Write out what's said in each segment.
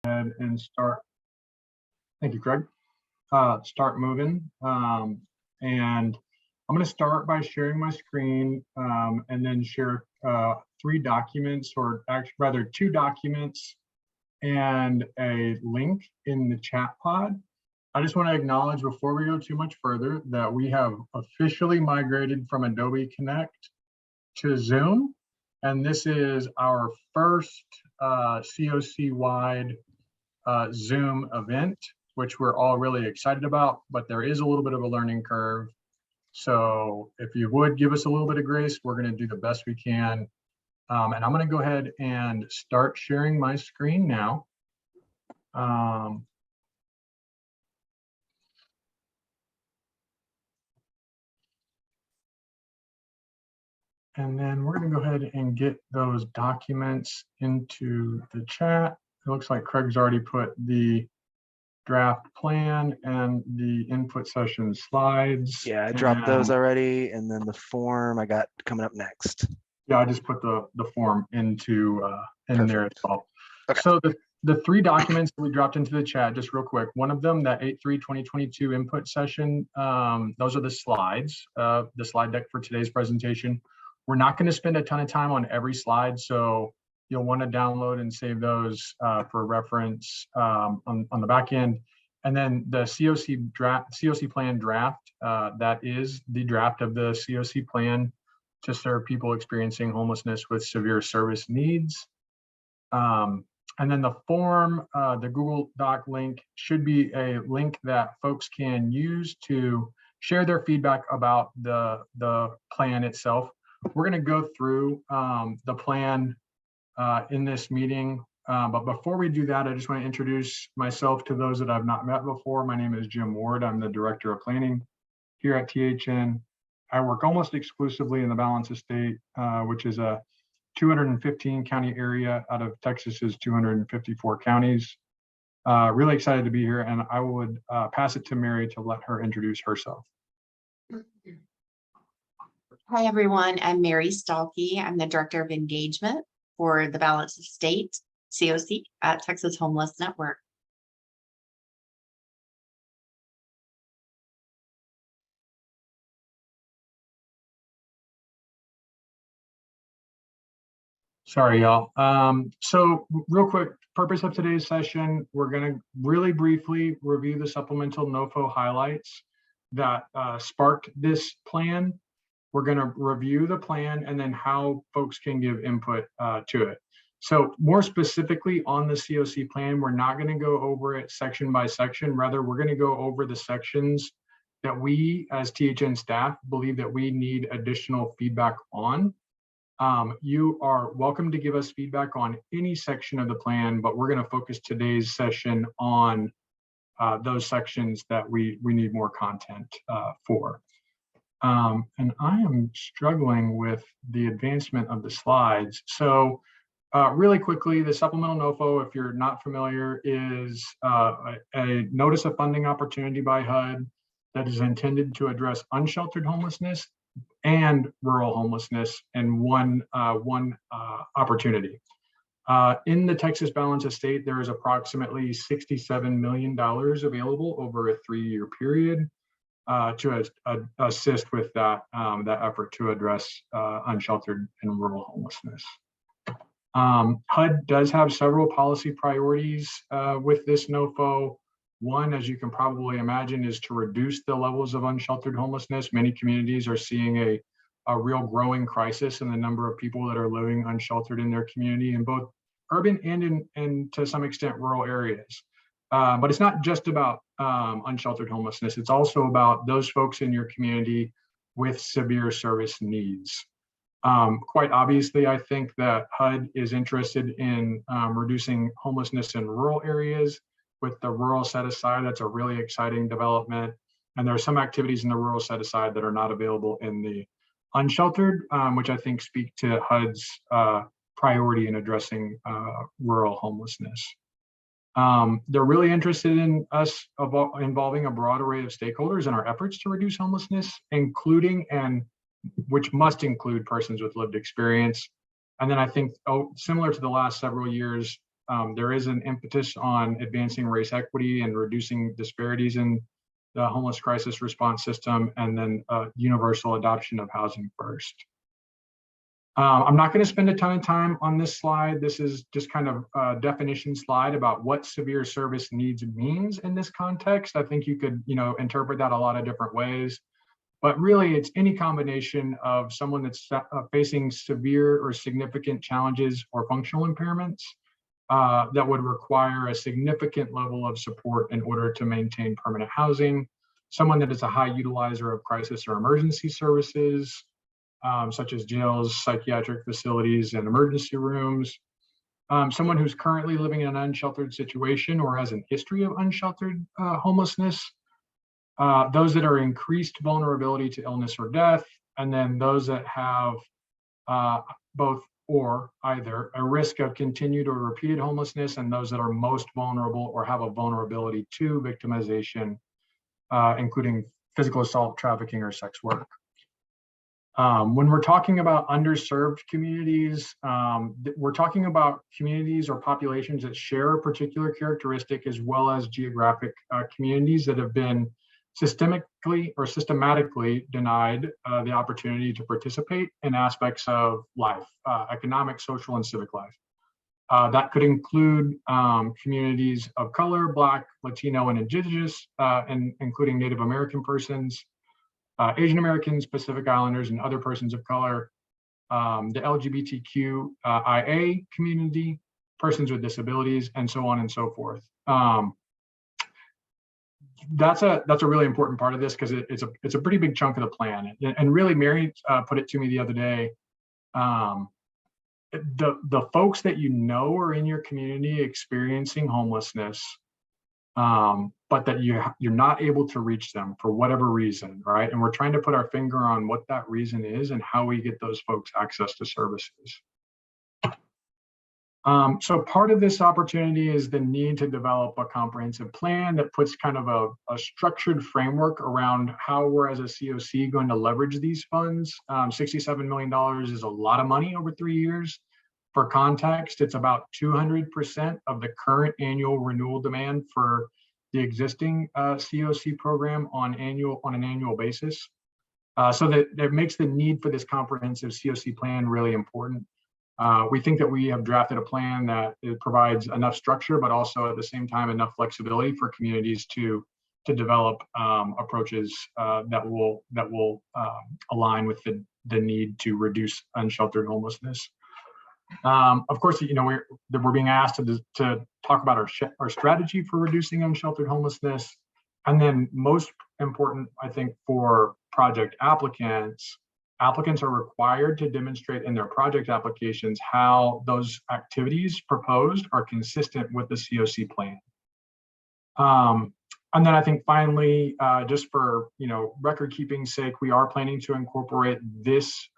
ahead and start. Thank you, Craig. Start moving. And I'm going to start by sharing my screen and then share 3 documents, or actually rather 2 documents and a link in the chat pod. I just want to acknowledge before we go too much further that we have officially migrated from Adobe Connect to Zoom. And this is our first CoC-wide Zoom event, which we're all really excited about, but there is a little bit of a learning curve. So if you would give us a little bit of grace, we're going to do the best we can. And I'm going to go ahead and start sharing my screen now. And then we're going to go ahead and get those documents into the chat. It looks like Craig's already put the draft plan and the input session slides. Yeah, I dropped those already, and then the form I got coming up next. Yeah, I just put the form into in there as well. Okay. So the 3 documents that we dropped into the chat, just real quick. One of them, that 8/3/2022 input session, those are the slides, the slide deck for today's presentation. We're not going to spend a ton of time on every slide, so you'll want to download and save those for reference on the back end. And then the CoC plan draft, that is the draft of the CoC plan to serve people experiencing homelessness with severe service needs. And then the form, the Google Doc link should be a link that folks can use to share their feedback about the plan itself. We're going to go through the plan in this meeting. But before we do that, I just want to introduce myself to those that I've not met before. My name is Jim Ward. I'm the Director of Planning here at THN. I work almost exclusively in the Balance Estate, which is a 215 county area out of Texas's 254 counties. Really excited to be here, and I would pass it to Mary to let her introduce herself. Hi, everyone. I'm Mary Stalkey. I'm the Director of Engagement for the Balance Estate CoC at Texas Homeless Network. Sorry, y'all. So real quick, purpose of today's session, we're going to really briefly review the supplemental NOFO highlights that sparked this plan. We're going to review the plan and then how folks can give input to it. So more specifically on the CoC plan, we're not going to go over it section by section. Rather, we're going to go over the sections that we as THN staff believe that we need additional feedback on. You are welcome to give us feedback on any section of the plan, but we're going to focus today's session on those sections that we need more content for. And I am struggling with the advancement of the slides. So really quickly, the supplemental NOFO, if you're not familiar, is a notice of funding opportunity by HUD that is intended to address unsheltered homelessness and rural homelessness in one opportunity. In the Texas Balance Estate, there is approximately $67 million available over a 3-year period to assist with that effort to address unsheltered and rural homelessness. HUD does have several policy priorities with this NOFO. One, as you can probably imagine, is to reduce the levels of unsheltered homelessness. Many communities are seeing a real growing crisis in the number of people that are living unsheltered in their community in both urban and to some extent rural areas. But it's not just about unsheltered homelessness. It's also about those folks in your community with severe service needs. Quite obviously, I think that HUD is interested in reducing homelessness in rural areas with the rural set aside. That's a really exciting development. And there are some activities in the rural set aside that are not available in the unsheltered, which I think speak to HUD's priority in addressing rural homelessness. They're really interested in us involving a broad array of stakeholders in our efforts to reduce homelessness, including which must include persons with lived experience. And then I think, similar to the last several years, there is an impetus on advancing race equity and reducing disparities in the homeless crisis response system, and then universal adoption of housing first. I'm not going to spend a ton of time on this slide. This is just kind of a definition slide about what severe service needs means in this context. I think you could, interpret that a lot of different ways, but really it's any combination of someone that's facing severe or significant challenges or functional impairments that would require a significant level of support in order to maintain permanent housing, someone that is a high utilizer of crisis or emergency services, such as jails, psychiatric facilities, and emergency rooms. Someone who's currently living in an unsheltered situation or has an history of unsheltered homelessness. Those that are increased vulnerability to illness or death, and then those that have both or either a risk of continued or repeated homelessness, and those that are most vulnerable or have a vulnerability to victimization, including physical assault, trafficking, or sex work. When we're talking about underserved communities, we're talking about communities or populations that share a particular characteristic, as well as geographic communities that have been systematically denied the opportunity to participate in aspects of life, economic, social, and civic life. That could include communities of color, Black, Latino, and Indigenous, and including Native American persons, Asian Americans, Pacific Islanders, and other persons of color, the LGBTQIA community, persons with disabilities, and so on and so forth. That's a really important part of this, because it's a pretty big chunk of the plan. And really, Mary put it to me the other day. The folks that are in your community experiencing homelessness, but that you're not able to reach them for whatever reason, right? And we're trying to put our finger on what that reason is and how we get those folks access to services. So part of this opportunity is the need to develop a comprehensive plan that puts kind of a structured framework around how we're, as a CoC, going to leverage these funds. $67 million is a lot of money over 3 years. For context, it's about 200% of the current annual renewal demand for the existing CoC program on an annual basis. So that makes the need for this comprehensive CoC plan really important. We think that we have drafted a plan that it provides enough structure, but also at the same time enough flexibility for communities to develop approaches that will align with the need to reduce unsheltered homelessness. Of course, we're being asked to talk about our strategy for reducing unsheltered homelessness, and then most important, I think, for project applicants are required to demonstrate in their project applications how those activities proposed are consistent with the CoC plan. And then I think finally, just for record keeping sake, we are planning to incorporate this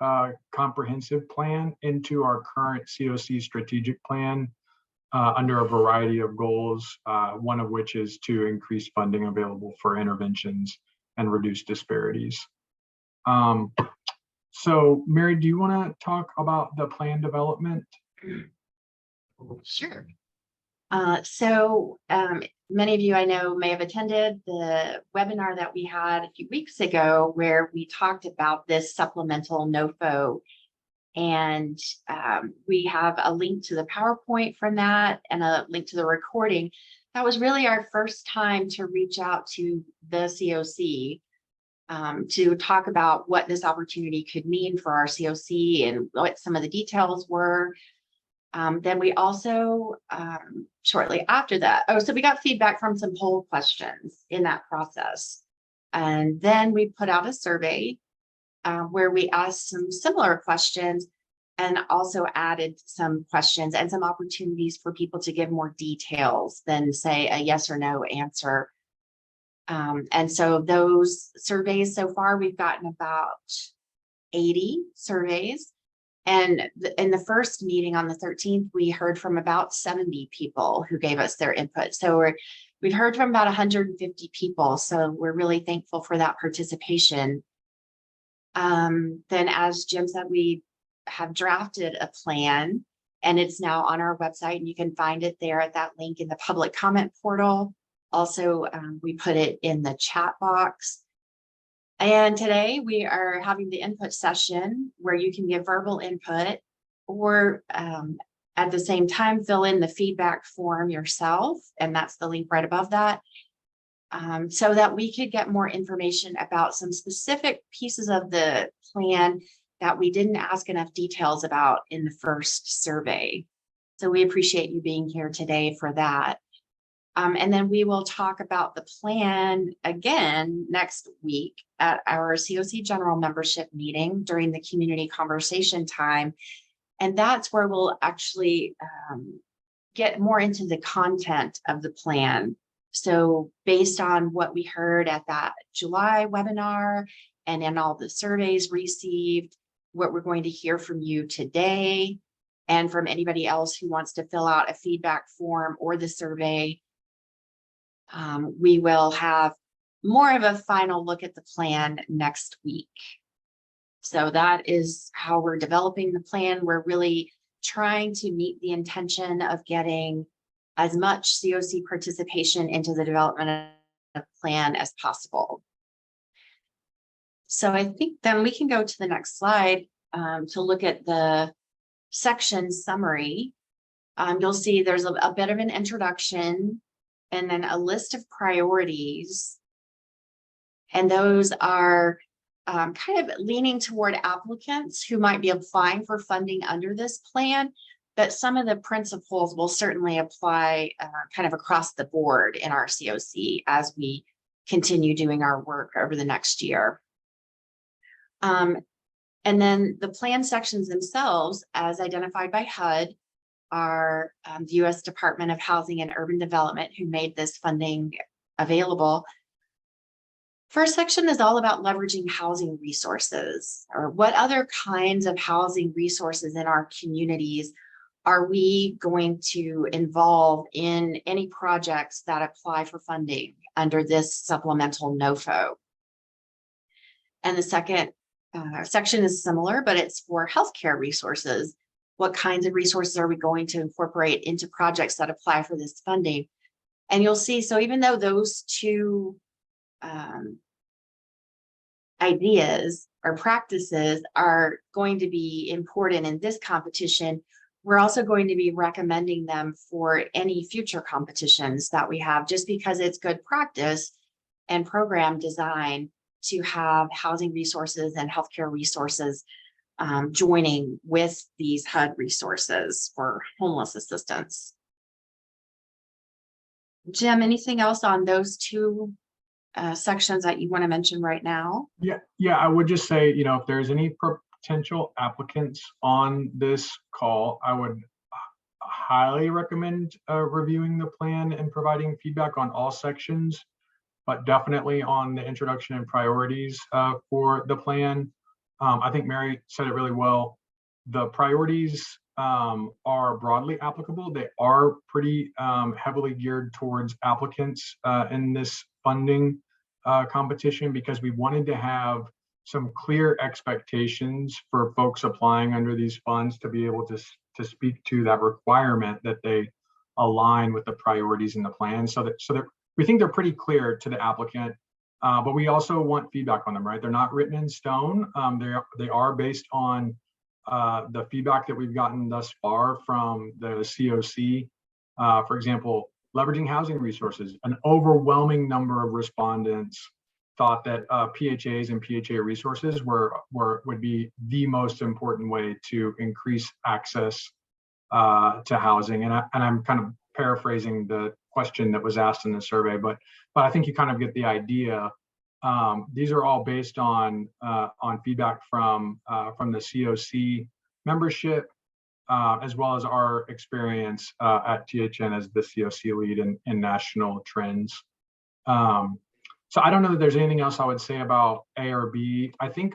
comprehensive plan into our current CoC strategic plan under a variety of goals, one of which is to increase funding available for interventions and reduce disparities. So Mary, do you want to talk about the plan development? Sure. Many of you I know may have attended the webinar that we had a few weeks ago, where we talked about this supplemental NOFO. And we have a link to the PowerPoint from that and a link to the recording. That was really our first time to reach out to the CoC to talk about what this opportunity could mean for our CoC and what some of the details were. Then we also, shortly after that, so we got feedback from some poll questions in that process. And then we put out a survey where we asked some similar questions and also added some questions and some opportunities for people to give more details than, say, a yes or no answer. And so those surveys, so far, we've gotten about 80 surveys. And in the first meeting on the 13th, we heard from about 70 people who gave us their input. So we've heard from about 150 people. So we're really thankful for that participation. Then, as Jim said, we have drafted a plan And it's now on our website, and you can find it there at that link in the public comment portal. Also, we put it in the chat box. And today we are having the input session where you can give verbal input, or at the same time, fill in the feedback form yourself. And that's the link right above that. So that we could get more information about some specific pieces of the plan that we didn't ask enough details about in the first survey. So we appreciate you being here today for that. And then we will talk about the plan again next week at our CoC General Membership meeting during the community conversation time. And that's where we'll actually get more into the content of the plan. So based on what we heard at that July webinar and in all the surveys received, what we're going to hear from you today and from anybody else who wants to fill out a feedback form or the survey, we will have more of a final look at the plan next week. So that is how we're developing the plan. We're really trying to meet the intention of getting as much CoC participation into the development of the plan as possible. So I think then we can go to the next slide to look at the section summary. You'll see there's a bit of an introduction and then a list of priorities. And those are kind of leaning toward applicants who might be applying for funding under this plan, but some of the principles will certainly apply kind of across the board in our CoC as we continue doing our work over the next year. And then the plan sections themselves, as identified by HUD, are the U.S. Department of Housing and Urban Development, who made this funding available. First section is all about leveraging housing resources, or what other kinds of housing resources in our communities are we going to involve in any projects that apply for funding under this supplemental NOFO. And the second section is similar, but it's for healthcare resources. What kinds of resources are we going to incorporate into projects that apply for this funding? And you'll see, so even though those two ideas or practices are going to be important in this competition, we're also going to be recommending them for any future competitions that we have, just because it's good practice and program design to have housing resources and healthcare resources joining with these HUD resources for homeless assistance. Jim, anything else on those two sections that you want to mention right now? Yeah, I would just say, you know, if there's any potential applicants on this call, I would highly recommend reviewing the plan and providing feedback on all sections, but definitely on the introduction and priorities for the plan. I think Mary said it really well. The priorities are broadly applicable. They are pretty heavily geared towards applicants in this funding competition, because we wanted to have some clear expectations for folks applying under these funds to be able to speak to that requirement that they align with the priorities in the plan, so that we think they're pretty clear to the applicant. But we also want feedback on them, right? They're not written in stone. They are based on the feedback that we've gotten thus far from the CoC. For example, leveraging housing resources. An overwhelming number of respondents thought that PHAs and PHA resources would be the most important way to increase access to housing. And I'm kind of paraphrasing the question that was asked in the survey, but I think you kind of get the idea. These are all based on feedback from the CoC membership, as well as our experience at THN as the CoC lead in national trends. So I don't know that there's anything else I would say about A or B. I think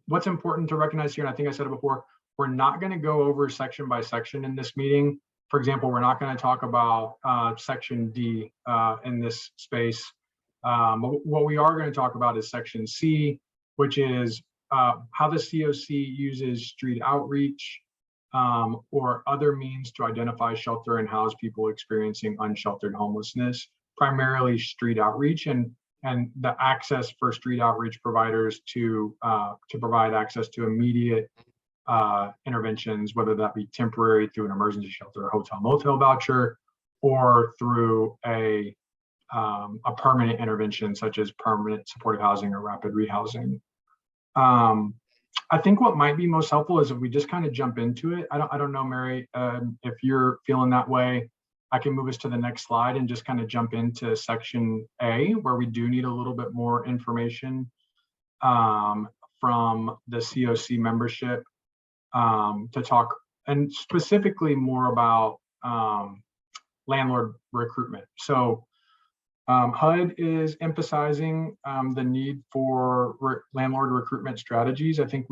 what's important to recognize here, and I think I said it before, we're not going to go over section by section in this meeting. For example, we're not going to talk about section D in this space. What we are going to talk about is section C, which is how the CoC uses street outreach or other means to identify, shelter, and house people experiencing unsheltered homelessness, primarily street outreach, and the access for street outreach providers to provide access to immediate interventions, whether that be temporary through an emergency shelter or hotel motel voucher, or through a permanent intervention such as permanent supportive housing or rapid rehousing. I think what might be most helpful is if we just kind of jump into it. I don't know, Mary, if you're feeling that way. I can move us to the next slide and just kind of jump into section A, where we do need a little bit more information from the CoC membership to talk, and specifically more about landlord recruitment. So HUD is emphasizing the need for landlord recruitment strategies. I think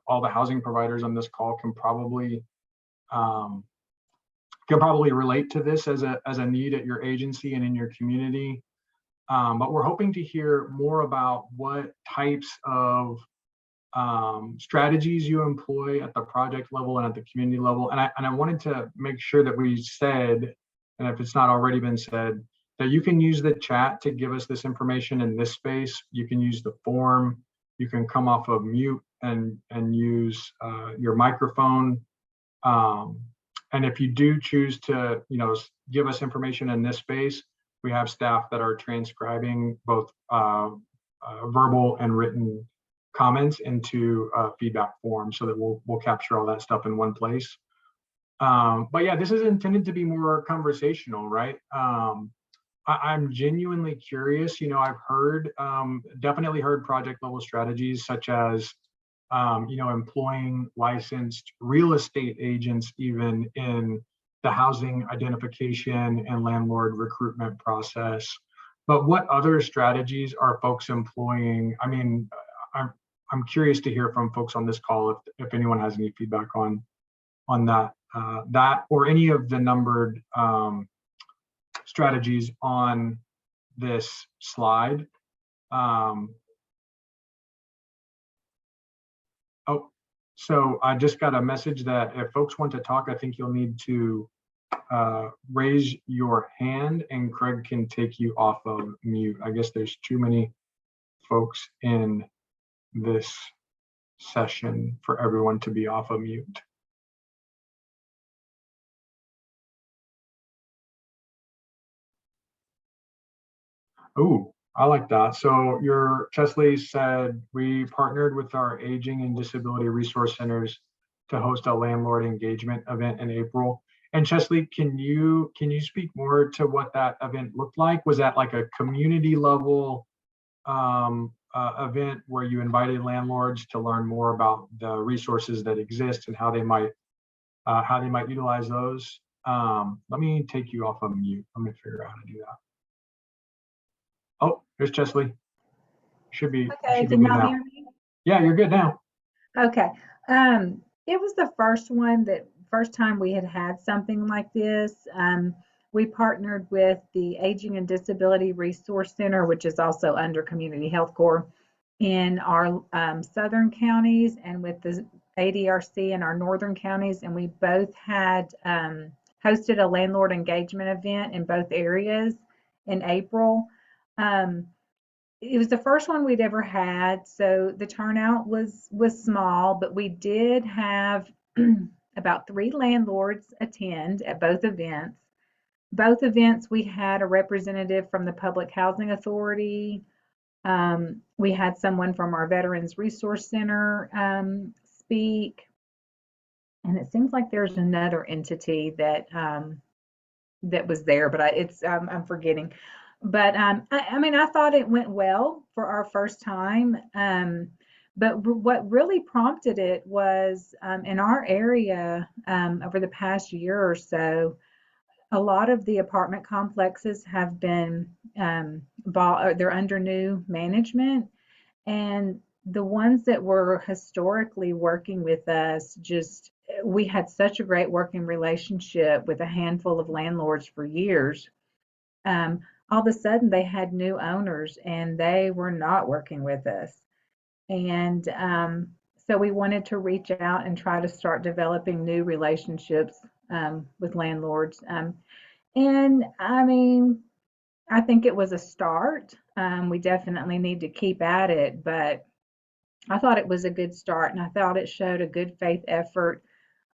all the housing providers on this call can probably relate to this as a need at your agency and in your community. But we're hoping to hear more about what types of strategies you employ at the project level and at the community level. And I wanted to make sure that we said, and if it's not already been said, that you can use the chat to give us this information in this space. You can use the form. You can come off of mute and use your microphone. And if you do choose to, give us information in this space, we have staff that are transcribing both verbal and written comments into feedback form, so that we'll capture all that stuff in one place. But yeah, this is intended to be more conversational, right? I'm genuinely curious. I've definitely heard project level strategies such as, employing licensed real estate agents even in the housing identification and landlord recruitment process. But what other strategies are folks employing? I mean, I'm curious to hear from folks on this call if anyone has any feedback on that or any of the numbered strategies on this slide. So I just got a message that if folks want to talk, I think you'll need to raise your hand and Craig can take you off of mute. I guess there's too many folks in this session for everyone to be off of mute. Oh, I like that. So Chesley said, we partnered with our aging and disability resource centers to host a landlord engagement event in April. And Chesley, can you speak more to what that event looked like? Was that like a community level event where you invited landlords to learn more about the resources that exist and how they might utilize those? Let me take you off of mute. Let me figure out how to do that. Oh, there's Chesley. Should be. Okay, can y'all hear me? Yeah, you're good now. Okay. It was the first time we had something like this. We partnered with the Aging and Disability Resource Center, which is also under Community Health Corps in our southern counties, and with the ADRC in our northern counties. And we both had hosted a landlord engagement event in both areas in April. It was the first one we'd ever had, so the turnout was small, but we did have about 3 landlords attend at both events. Both events we had a representative from the Public Housing Authority. We had someone from our Veterans Resource Center speak, and it seems like there's another entity that was there, but I'm forgetting. But I mean, I thought it went well for our first time. But what really prompted it was in our area over the past year or so, a lot of the apartment complexes have been they're under new management, and the ones that were historically working with us, we had such a great working relationship with a handful of landlords for years. All of a sudden they had new owners and they were not working with us. And so we wanted to reach out and try to start developing new relationships with landlords. And I mean, I think it was a start. We definitely need to keep at it, but I thought it was a good start, and I thought it showed a good faith effort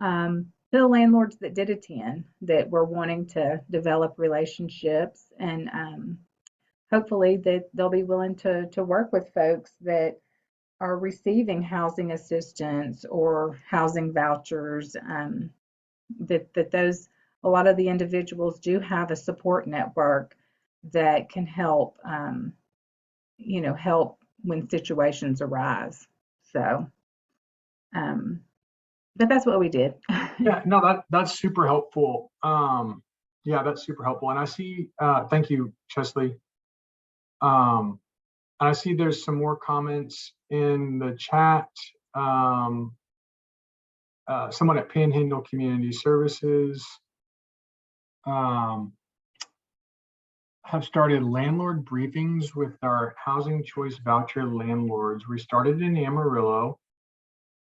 to the landlords that did attend, that were wanting to develop relationships, and hopefully that they'll be willing to work with folks that are receiving housing assistance or housing vouchers. That those, a lot of the individuals do have a support network that can help, help when situations arise. So, but that's what we did. Yeah, no, that's super helpful. Yeah, that's super helpful. And I see, thank you, Chesley. And I see there's some more comments in the chat. Someone at Panhandle Community Services have started landlord briefings with our housing choice voucher landlords. We started in Amarillo,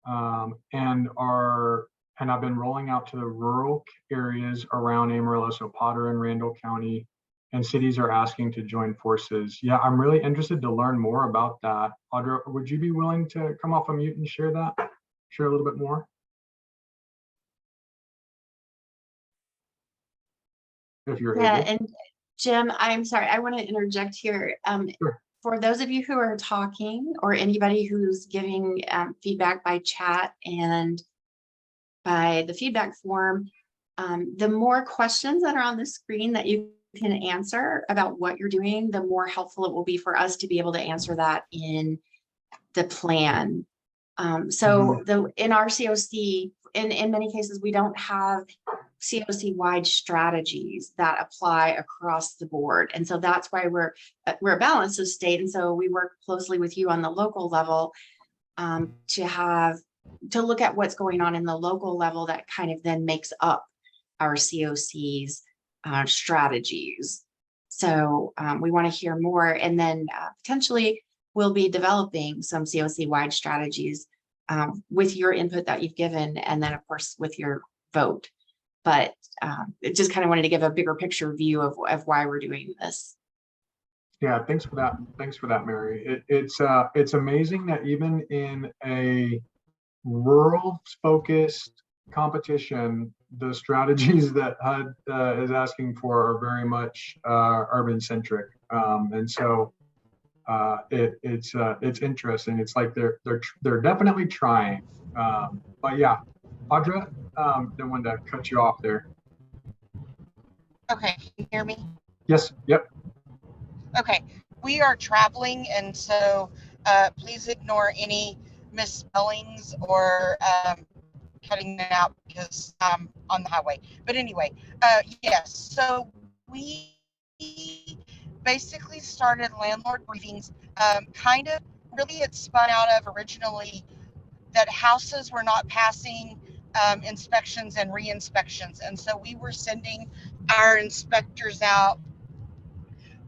and I've been rolling out to the rural areas around Amarillo, so Potter and Randall County, and cities are asking to join forces. Yeah, I'm really interested to learn more about that. Audra, would you be willing to come off of mute and share a little bit more? If you're Yeah, able. and Jim, I'm sorry, I want to interject here. Sure. For those of you who are talking, or anybody who's giving feedback by chat and by the feedback form, the more questions that are on the screen that you can answer about what you're doing, the more helpful it will be for us to be able to answer that in the plan. In our CoC, in many cases, we don't have CoC-wide strategies that apply across the board. And so that's why we're a balance of state. And so we work closely with you on the local level to look at what's going on in the local level that kind of then makes up our CoC's strategies. So we want to hear more, and then potentially we'll be developing some CoC-wide strategies with your input that you've given, and then of course with your vote. But just kind of wanted to give a bigger picture view of why we're doing this. Yeah, thanks for that. Thanks for that, Mary. It's amazing that even in a rural-focused competition, the strategies that HUD is asking for are very much urban-centric, and so it's interesting. It's like they're definitely trying. But yeah, Audra, don't want to cut you off there. Okay, can you hear me? Yes. Yep. Okay, we are traveling, and so please ignore any misspellings or cutting it out because I'm on the highway. But anyway, yes, so we basically started landlord briefings, kind of really it spun out of originally that houses were not passing inspections and re-inspections. And so we were sending our inspectors out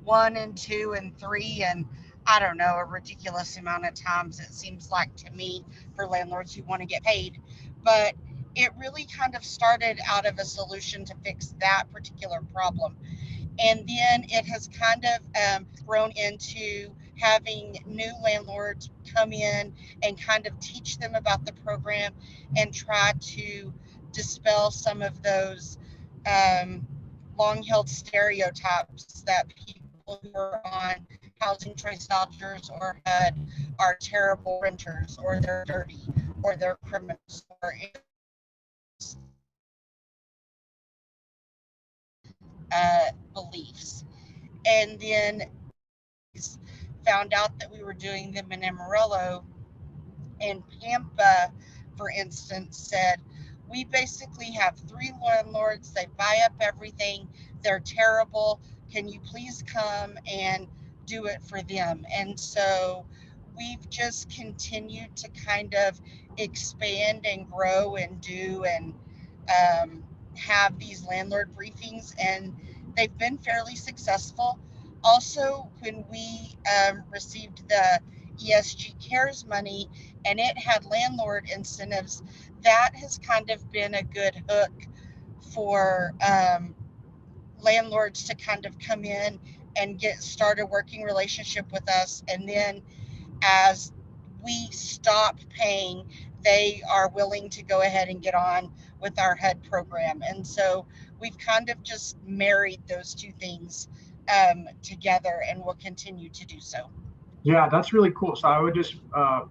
1 and 2 and 3 and I don't know, a ridiculous amount of times it seems like to me for landlords who want to get paid. But it really kind of started out of a solution to fix that particular problem. And then it has kind of grown into having new landlords come in and kind of teach them about the program and try to dispel some of those long-held stereotypes that people who are on housing choice vouchers or HUD are terrible renters, or they're dirty, or they're criminals, or beliefs. And then found out that we were doing them in Amarillo, and Pampa, for instance, said, we basically have 3 landlords, they buy up everything, they're terrible, can you please come and do it for them? And so we've just continued to kind of expand and grow and do and have these landlord briefings, and they've been fairly successful. Also, when we received the ESG Cares money, and it had landlord incentives. That has kind of been a good hook for landlords to kind of come in and start a working relationship with us. And then as we stop paying, they are willing to go ahead and get on with our HUD program. And so we've kind of just married those two things together, and will continue to do so. Yeah, that's really cool. So I would just,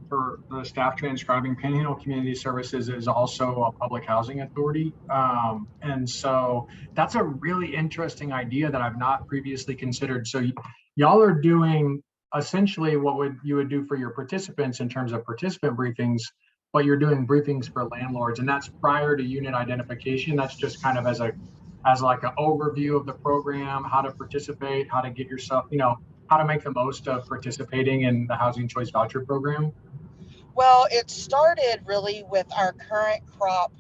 for the staff transcribing, Panhandle Community Services is also a public housing authority. And so that's a really interesting idea that I've not previously considered. So y'all are doing essentially what you would do for your participants in terms of participant briefings, but you're doing briefings for landlords, and that's prior to unit identification. That's just kind of as like an overview of the program, how to participate, how to get yourself, how to make the most of participating in the Housing Choice Voucher Program? Well, it started really with our current crop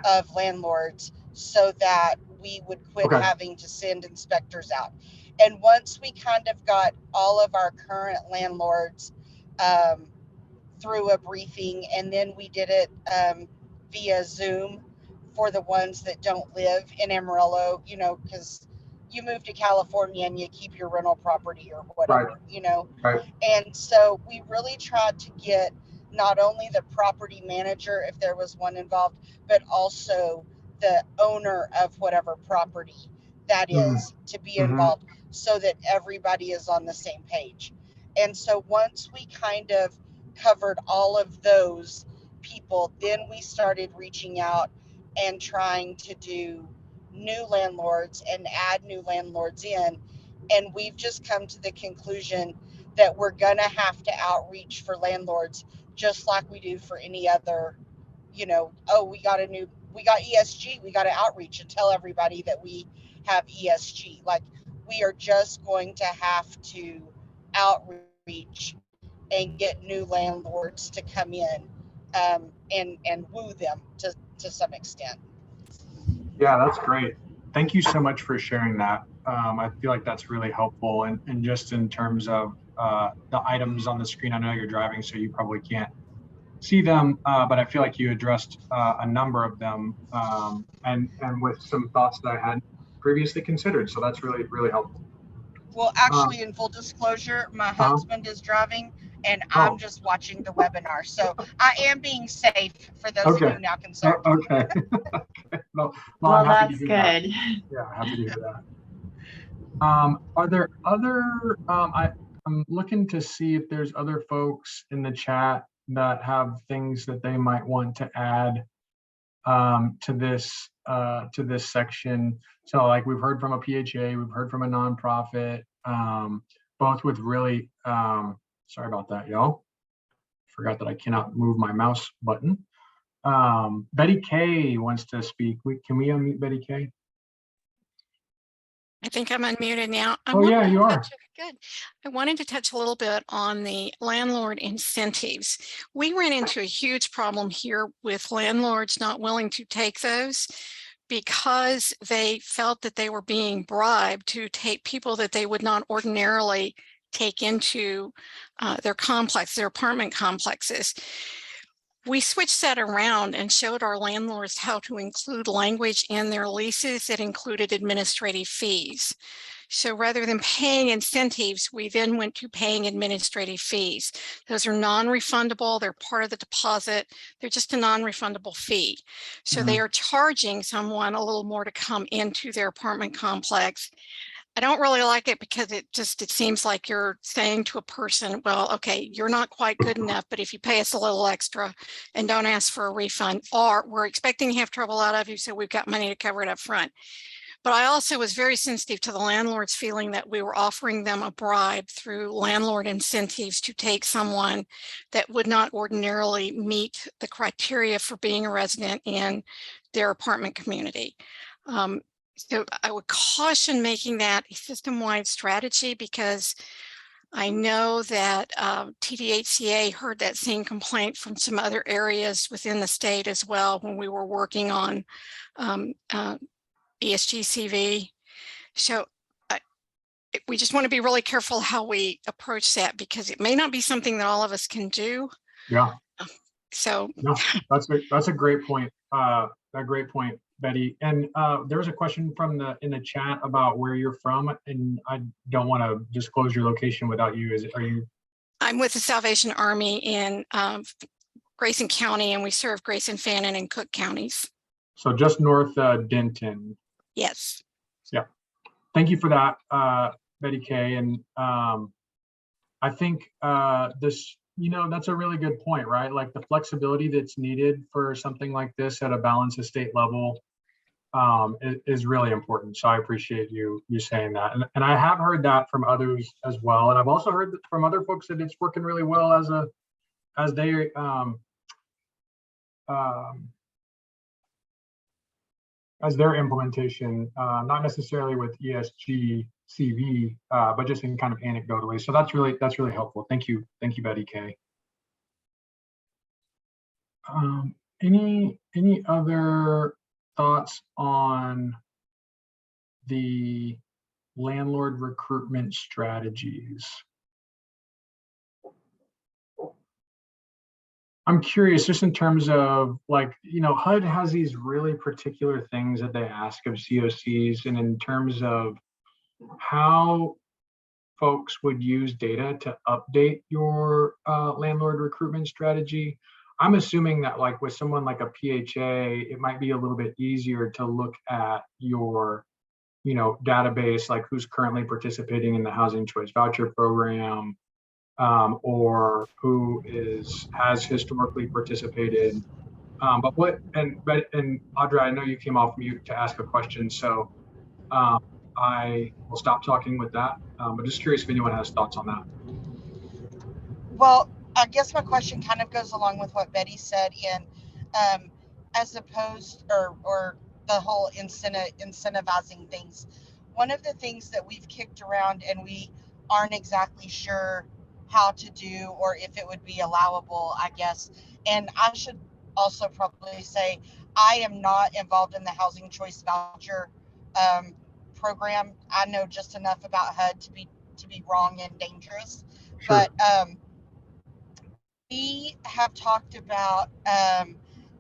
of landlords so that we would quit having to send inspectors out. And once we kind of got all of our current landlords through a briefing, and then we did it via Zoom for the ones that don't live in Amarillo, because you move to California and you keep your rental property or whatever, Right. And so we really tried to get not only the property manager, if there was one involved, but also the owner of whatever property that is to be involved, so that everybody is on the same page. And so once we kind of covered all of those people, then we started reaching out and trying to do new landlords and add new landlords in. And we've just come to the conclusion that we're gonna have to outreach for landlords just like we do for any other, we got ESG, we got to outreach and tell everybody that we have ESG. Like, we are just going to have to outreach and get new landlords to come in and woo them to some extent. Yeah, that's great. Thank you so much for sharing that. I feel like that's really helpful. And just in terms of the items on the screen, I know you're driving, so you probably can't see them, but I feel like you addressed a number of them, and with some thoughts that I hadn't previously considered. So that's really, really helpful. Well, actually, in full disclosure, my husband is driving, and I'm just watching the webinar. So I am being safe for those of you now concerned. Okay. Well, well, that's good. That. Yeah, happy to hear that. Are there other, I'm looking to see if there's other folks in the chat that have things that they might want to add to this section. So like we've heard from a PHA, we've heard from a nonprofit, both with really, sorry about that, y'all. Forgot that I cannot move my mouse button. Betty K wants to speak. Can we unmute Betty K? I think I'm unmuted now. Yeah, you are. Good. I wanted to touch a little bit on the landlord incentives. We ran into a huge problem here with landlords not willing to take those because they felt that they were being bribed to take people that they would not ordinarily take into their apartment complexes. We switched that around and showed our landlords how to include language in their leases that included administrative fees. So rather than paying incentives, we then went to paying administrative fees. Those are non-refundable. They're part of the deposit. They're just a non-refundable fee. So they are charging someone a little more to come into their apartment complex. I don't really like it because it seems like you're saying to a person, well, okay, you're not quite good enough, but if you pay us a little extra and don't ask for a refund, or we're expecting to have trouble out of you, so we've got money to cover it up front. But I also was very sensitive to the landlords feeling that we were offering them a bribe through landlord incentives to take someone that would not ordinarily meet the criteria for being a resident in their apartment community. So I would caution making that a system-wide strategy, because I know that TDHCA heard that same complaint from some other areas within the state as well when we were working on ESGCV. So we just want to be really careful how we approach that, because it may not be something that all of us can do. Yeah. So No, that's a great point. A great point, Betty. And there's a question from in the chat about where you're from, and I don't want to disclose your location without you. Are you? I'm with the Salvation Army in Grayson County, and we serve Grayson, Fannin, and Cook counties. So just north Denton. Yes. Yeah. Thank you for that, Betty Kay. And I think this, that's a really good point, right? Like the flexibility that's needed for something like this at a balanced estate level is really important. So I appreciate you saying that. And I have heard that from others as well. And I've also heard from other folks that it's working really well as their implementation, not necessarily with ESG CV, but just in kind of anecdotally. So that's really helpful. Thank you, Betty Kay. Any other thoughts on the landlord recruitment strategies? I'm curious, just in terms of like, HUD has these really particular things that they ask of COCs, and in terms of how folks would use data to update your landlord recruitment strategy. I'm assuming that like with someone like a PHA, it might be a little bit easier to look at your, database, like who's currently participating in the Housing Choice Voucher Program, or who has historically participated. But Audra, I know you came off mute to ask a question, so I will stop talking with that. But just curious if anyone has thoughts on that. Well, I guess my question kind of goes along with what Betty said as opposed or the whole incentivizing things. One of the things that we've kicked around and we aren't exactly sure how to do or if it would be allowable, I guess. And I should also probably say I am not involved in the Housing Choice Voucher program. I know just enough about HUD to be wrong and dangerous. Sure. But we have talked about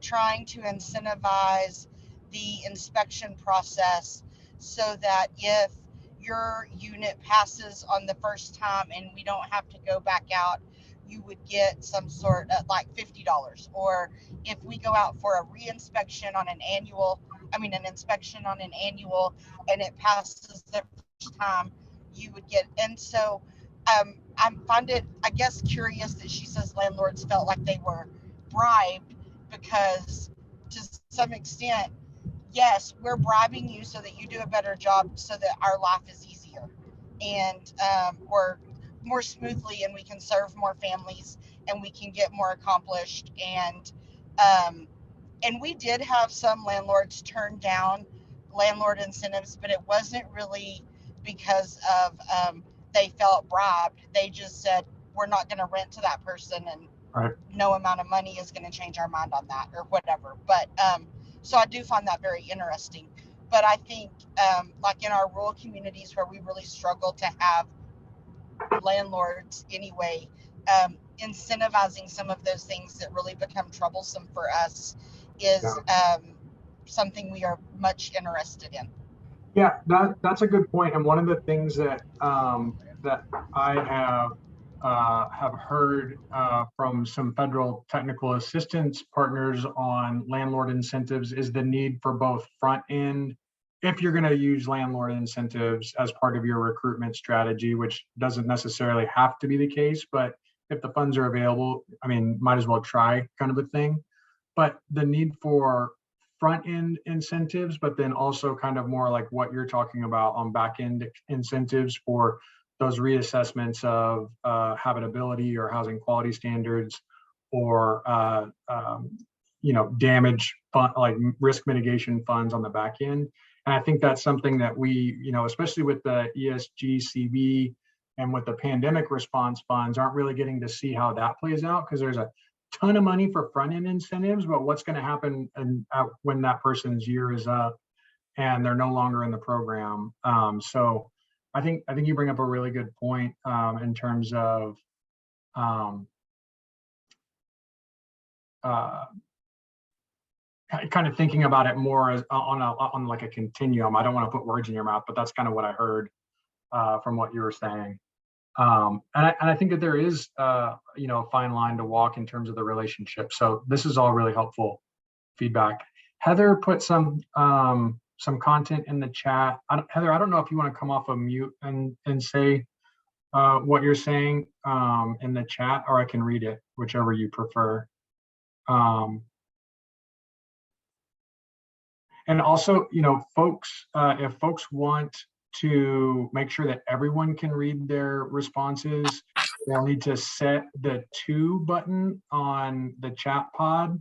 trying to incentivize the inspection process so that if your unit passes on the first time and we don't have to go back out, you would get some sort of like $50. Or if we go out for a re-inspection on an inspection on an annual and it passes the first time, you would get. And so I find it, I guess, curious that she says landlords felt like they were bribed, because to some extent, yes, we're bribing you so that you do a better job so that our life is easier and or more smoothly, and we can serve more families and we can get more accomplished. And we did have some landlords turn down landlord incentives, but it wasn't really because of they felt bribed. They just said, we're not going to rent to that person, and right, no amount of money is going to change our mind on that or whatever. But so I do find that very interesting. But I think like in our rural communities where we really struggle to have landlords anyway, incentivizing some of those things that really become troublesome for us is something we are much interested in. Yeah, that's a good point. And one of the things that that I have heard from some federal technical assistance partners on landlord incentives is the need for both front end, if you're going to use landlord incentives as part of your recruitment strategy, which doesn't necessarily have to be the case, but if the funds are available, I mean, might as well try, kind of a thing. But the need for front end incentives, but then also kind of more like what you're talking about on back end incentives for those reassessments of habitability or housing quality standards, or damage fund, like risk mitigation funds on the back end. And I think that's something that we, especially with the ESG CV and with the pandemic response funds, aren't really getting to see how that plays out, because there's a ton of money for front end incentives, but what's going to happen when that person's year is up and they're no longer in the program? So I think you bring up a really good point in terms of kind of thinking about it more as on like a continuum. I don't want to put words in your mouth, but that's kind of what I heard from what you were saying. And I think that there is a fine line to walk in terms of the relationship. So this is all really helpful feedback. Heather put some content in the chat. Heather, I don't know if you want to come off of mute and say what you're saying in the chat, or I can read it, whichever you prefer. And also, folks, if folks want to make sure that everyone can read their responses, they'll need to set the to button on the chat pod,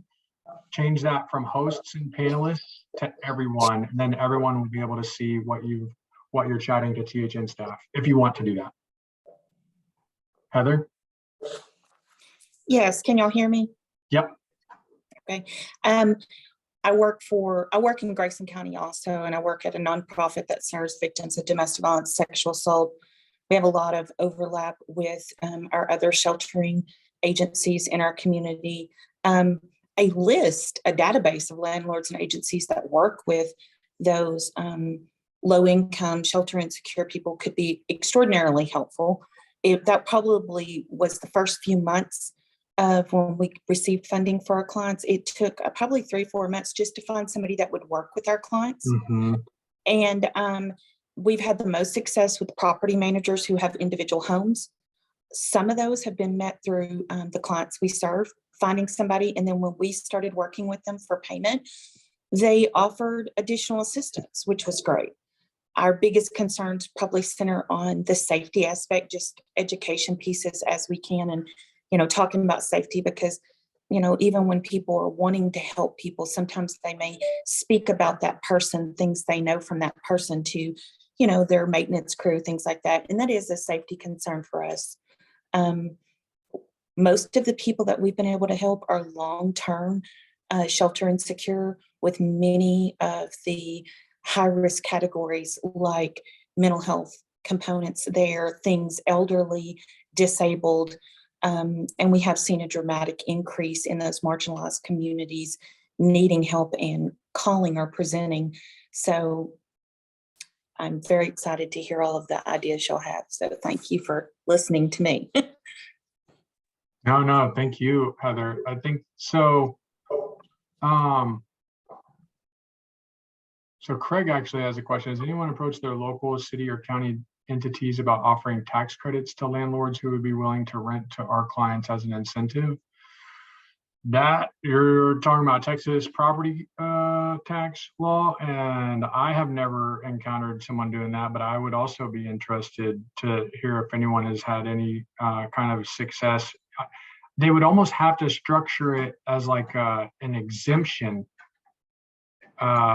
change that from hosts and panelists to everyone, and then everyone will be able to see what you're chatting to THN staff, if you want to do that. Heather? Yes, can y'all hear me? Yep. Okay. I work in Grayson County also, and I work at a nonprofit that serves victims of domestic violence, sexual assault. We have a lot of overlap with our other sheltering agencies in our community. A database of landlords and agencies that work with those low-income, shelter-insecure people could be extraordinarily helpful. That probably was the first few months of when we received funding for our clients. It took probably 3-4 months just to find somebody that would work with our clients. Mm-hmm. And we've had the most success with property managers who have individual homes. Some of those have been met through the clients we serve, finding somebody. And then when we started working with them for payment, they offered additional assistance, which was great. Our biggest concerns probably center on the safety aspect, just education pieces as we can. And talking about safety, because, even when people are wanting to help people, sometimes they may speak about that person, things they know from that person to, their maintenance crew, things like that. And that is a safety concern for us. Most of the people that we've been able to help are long-term shelter insecure, with many of the high-risk categories like mental health components there, things elderly, disabled. And we have seen a dramatic increase in those marginalized communities needing help and calling or presenting. So I'm very excited to hear all of the ideas y'all have. So thank you for listening to me. No, thank you, Heather. I think so. So Craig actually has a question. Has anyone approached their local city or county entities about offering tax credits to landlords who would be willing to rent to our clients as an incentive? That you're talking about Texas property tax law, and I have never encountered someone doing that, but I would also be interested to hear if anyone has had any kind of success. They would almost have to structure it as like an exemption,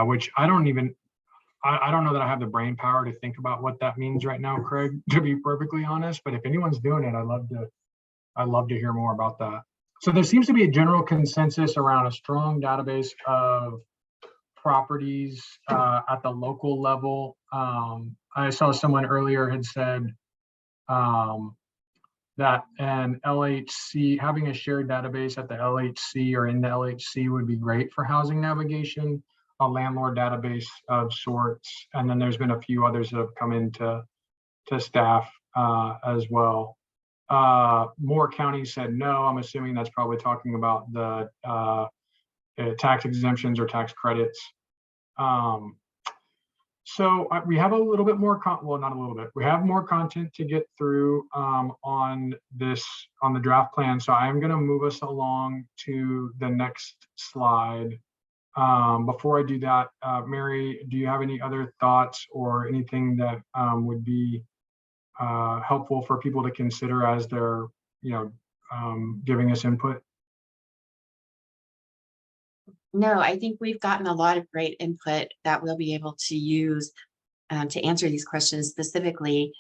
which I don't know that I have the brain power to think about what that means right now, Craig, to be perfectly honest. But if anyone's doing it, I'd love to hear more about that. So there seems to be a general consensus around a strong database of properties at the local level. I saw someone earlier had said that an LHC, having a shared database at the LHC or in the LHC would be great for housing navigation, a landlord database of sorts. And then there's been a few others that have come into staff as well. More counties said no. I'm assuming that's probably talking about the tax exemptions or tax credits. So we have a little bit more, well, not a little bit. We have more content to get through on the draft plan. So I'm going to move us along to the next slide. Before I do that, Mary, do you have any other thoughts or anything that would be helpful for people to consider as they're, giving us input? No, I think we've gotten a lot of great input that we'll be able to use to answer these questions specifically.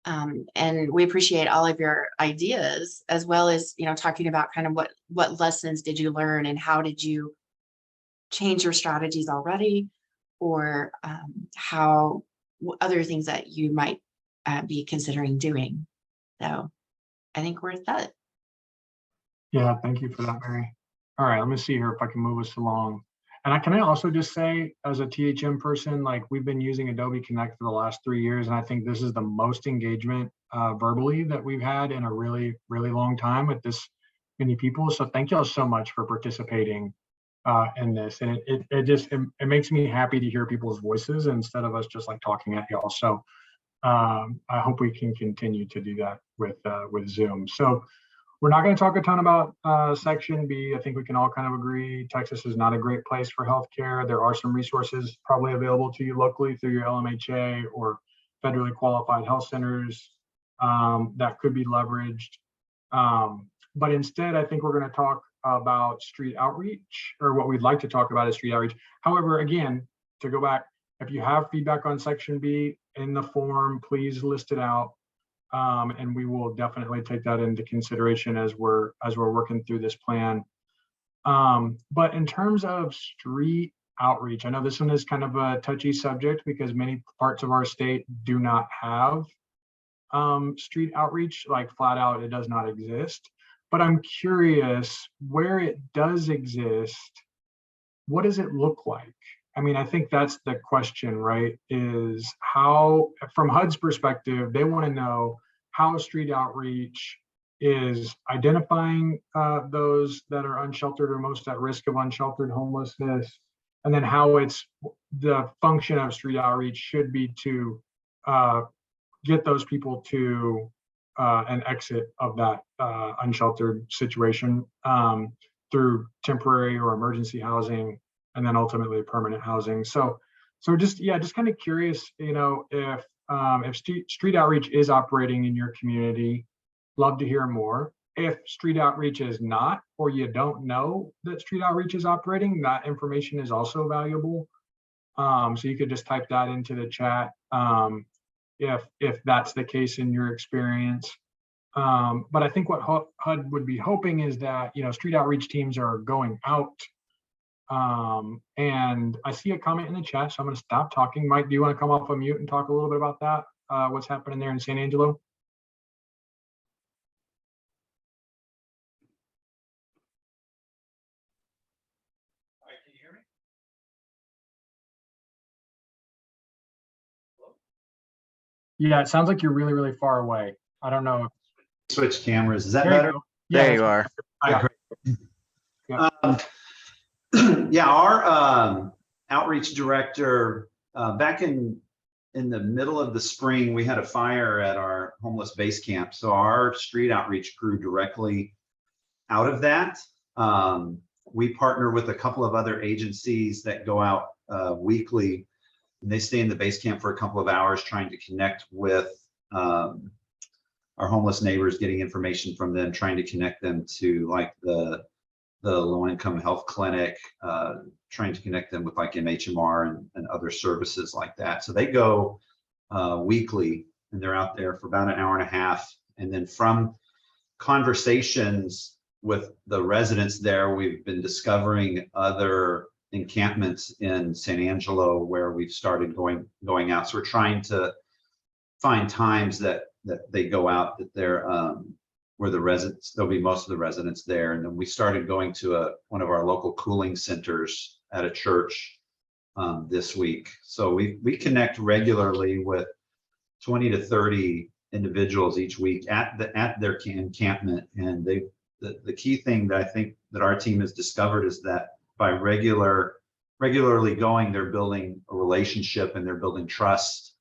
And we appreciate all of your ideas, as well as, talking about kind of what lessons did you learn and how did you change your strategies already, or how other things that you might be considering doing. So I think we're set. Yeah, thank you for that, Mary. All right, let me see here if I can move us along. And can I also just say, as a THM person, like we've been using Adobe Connect for the last 3 years, and I think this is the most engagement verbally that we've had in a really, really long time with this many people. So thank y'all so much for participating in this. And it makes me happy to hear people's voices instead of us just like talking at y'all. So I hope we can continue to do that with Zoom. So we're not going to talk a ton about Section B. I think we can all kind of agree Texas is not a great place for healthcare. There are some resources probably available to you locally through your LMHA or federally qualified health centers that could be leveraged. But instead, I think we're going to talk about street outreach, or what we'd like to talk about is street outreach. However, again, to go back, if you have feedback on Section B in the form, please list it out. And we will definitely take that into consideration as we're working through this plan. But in terms of street outreach, I know this one is kind of a touchy subject because many parts of our state do not have street outreach, like flat out, it does not exist. But I'm curious, where it does exist, what does it look like? I mean, I think that's the question, right? Is how, from HUD's perspective, they want to know how street outreach is identifying those that are unsheltered or most at risk of unsheltered homelessness, and then how it's the function of street outreach should be to get those people to an exit of that unsheltered situation through temporary or emergency housing, and then ultimately permanent housing. So just kind of curious, if street outreach is operating in your community, love to hear more. If street outreach is not, or you don't know that street outreach is operating, that information is also valuable. So you could just type that into the chat if that's the case in your experience. But I think what HUD would be hoping is that, street outreach teams are going out. And I see a comment in the chat, so I'm going to stop talking. Mike, do you want to come off of mute and talk a little bit about that? What's happening there in San Angelo? All right, can you hear me? Hello? Yeah, it sounds like you're really, really far away. I don't know. Switch cameras. Is that There you better? go. There you are. Yeah. Yeah, our outreach director, back in the middle of the spring, we had a fire at our homeless base camp. So our street outreach grew directly out of that. We partner with a couple of other agencies that go out weekly, and they stay in the base camp for a couple of hours trying to connect with our homeless neighbors, getting information from them, trying to connect them to like the low-income health clinic, trying to connect them with like MHMR and other services like that. So they go weekly, and they're out there for about an hour and a half. And then from conversations with the residents there, we've been discovering other encampments in San Angelo where we've started going out. So we're trying to find times that they go out, that they're where the residents, there'll be most of the residents there. And then we started going to one of our local cooling centers at a church this week. So we connect regularly with 20 to 30 individuals each week at their encampment. And the key thing that I think that our team has discovered is that by regularly going, they're building a relationship and they're building trust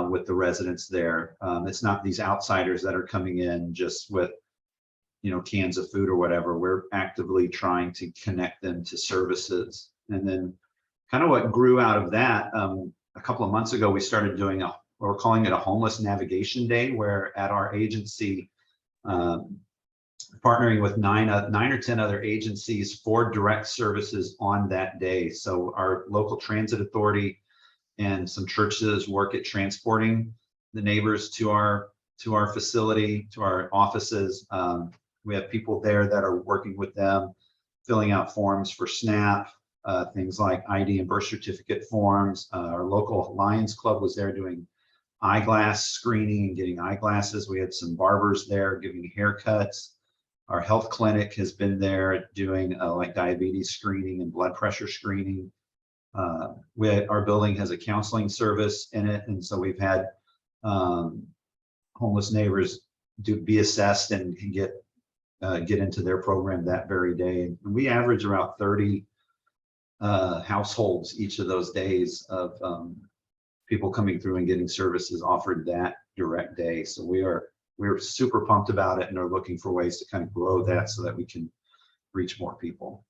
with the residents there. It's not these outsiders that are coming in just with, cans of food or whatever. We're actively trying to connect them to services. And then kind of what grew out of that, a couple of months ago, we started doing we're calling it a homeless navigation day, where at our agency, partnering with nine or 10 other agencies for direct services on that day. So our local transit authority and some churches work at transporting the neighbors to our facility, to our offices. We have people there that are working with them, filling out forms for SNAP, things like ID and birth certificate forms. Our local Lions Club was there doing eyeglass screening and getting eyeglasses. We had some barbers there giving haircuts. Our health clinic has been there doing like diabetes screening and blood pressure screening. Our building has a counseling service in it, and so we've had homeless neighbors be assessed and get into their program that very day. And we average around 30 households each of those days of people coming through and getting services offered that direct day. So we're super pumped about it and are looking for ways to kind of grow that so that we can reach more people.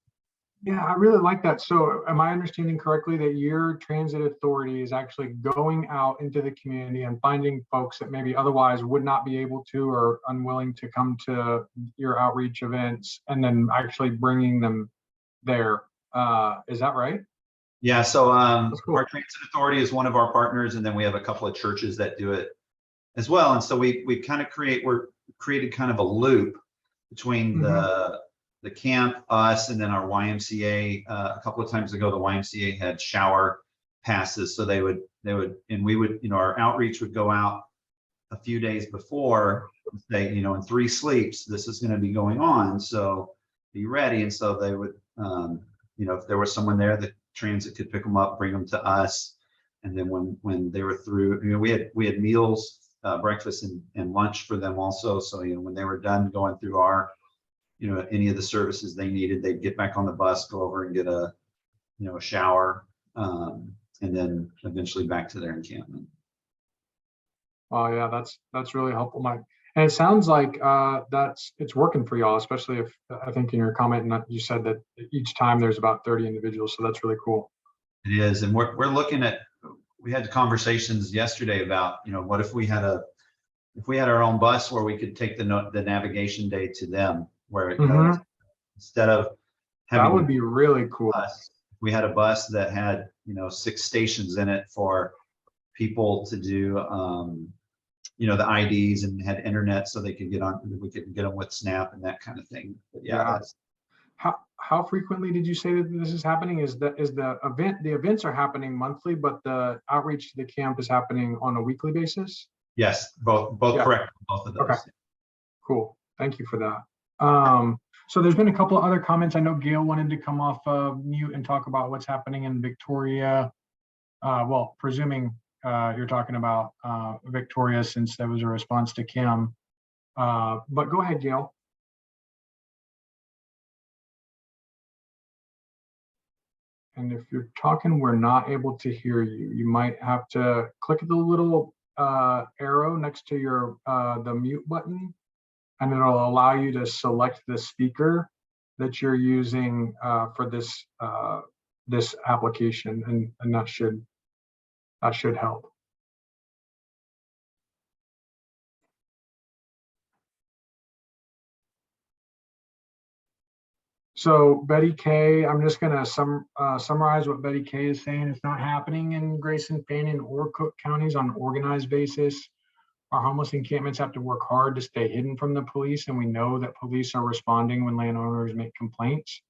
Yeah, I really like that. So am I understanding correctly that your transit authority is actually going out into the community and finding folks that maybe otherwise would not be able to or unwilling to come to your outreach events and then actually bringing them there? Is that right? Yeah, so cool. Our transit authority is one of our partners, and then we have a couple of churches that do it as well. And so we kind of created kind of a loop between the camp, us, and then our YMCA. A couple of times ago, the YMCA had shower passes, so they would, and we would, our outreach would go out a few days before, say, in 3 sleeps, this is going to be going on, so be ready. And so they would, if there was someone there, the transit could pick them up, bring them to us, and then when they were through, we had meals, breakfast and lunch for them also. So when they were done going through our any of the services they needed, they'd get back on the bus, go over and get a shower, and then eventually back to their encampment. Oh yeah, that's really helpful, Mike. And it sounds like it's working for y'all, especially if I think in your comment you said that each time there's about 30 individuals, so that's really cool. It is, and we're looking at. We had conversations yesterday about what if we had our own bus where we could take the navigation day to them, where it goes, instead of having. That would be really cool. We had a bus that had 6 stations in it for people to do the IDs and had internet so they could get on. We could get them with Snap and that kind of thing. But yeah. How frequently did you say that this is happening? Is the events are happening monthly, but the outreach to the camp is happening on a weekly basis? Yes, both correct, both of those. Okay, cool. Thank you for that. So there's been a couple of other comments. I know Gail wanted to come off mute and talk about what's happening in Victoria. Well, presuming you're talking about Victoria, since there was a response to Kim. But go ahead, Gail. And if you're talking, we're not able to hear you. You might have to click the little arrow next to your the mute button, and it'll allow you to select the speaker that you're using for this this application, and that should help. So Betty K, I'm just going to summarize what Betty K is saying. It's not happening in Grayson, Fannin, or Cook counties on an organized basis. Our homeless encampments have to work hard to stay hidden from the police, and we know that police are responding when landowners make complaints.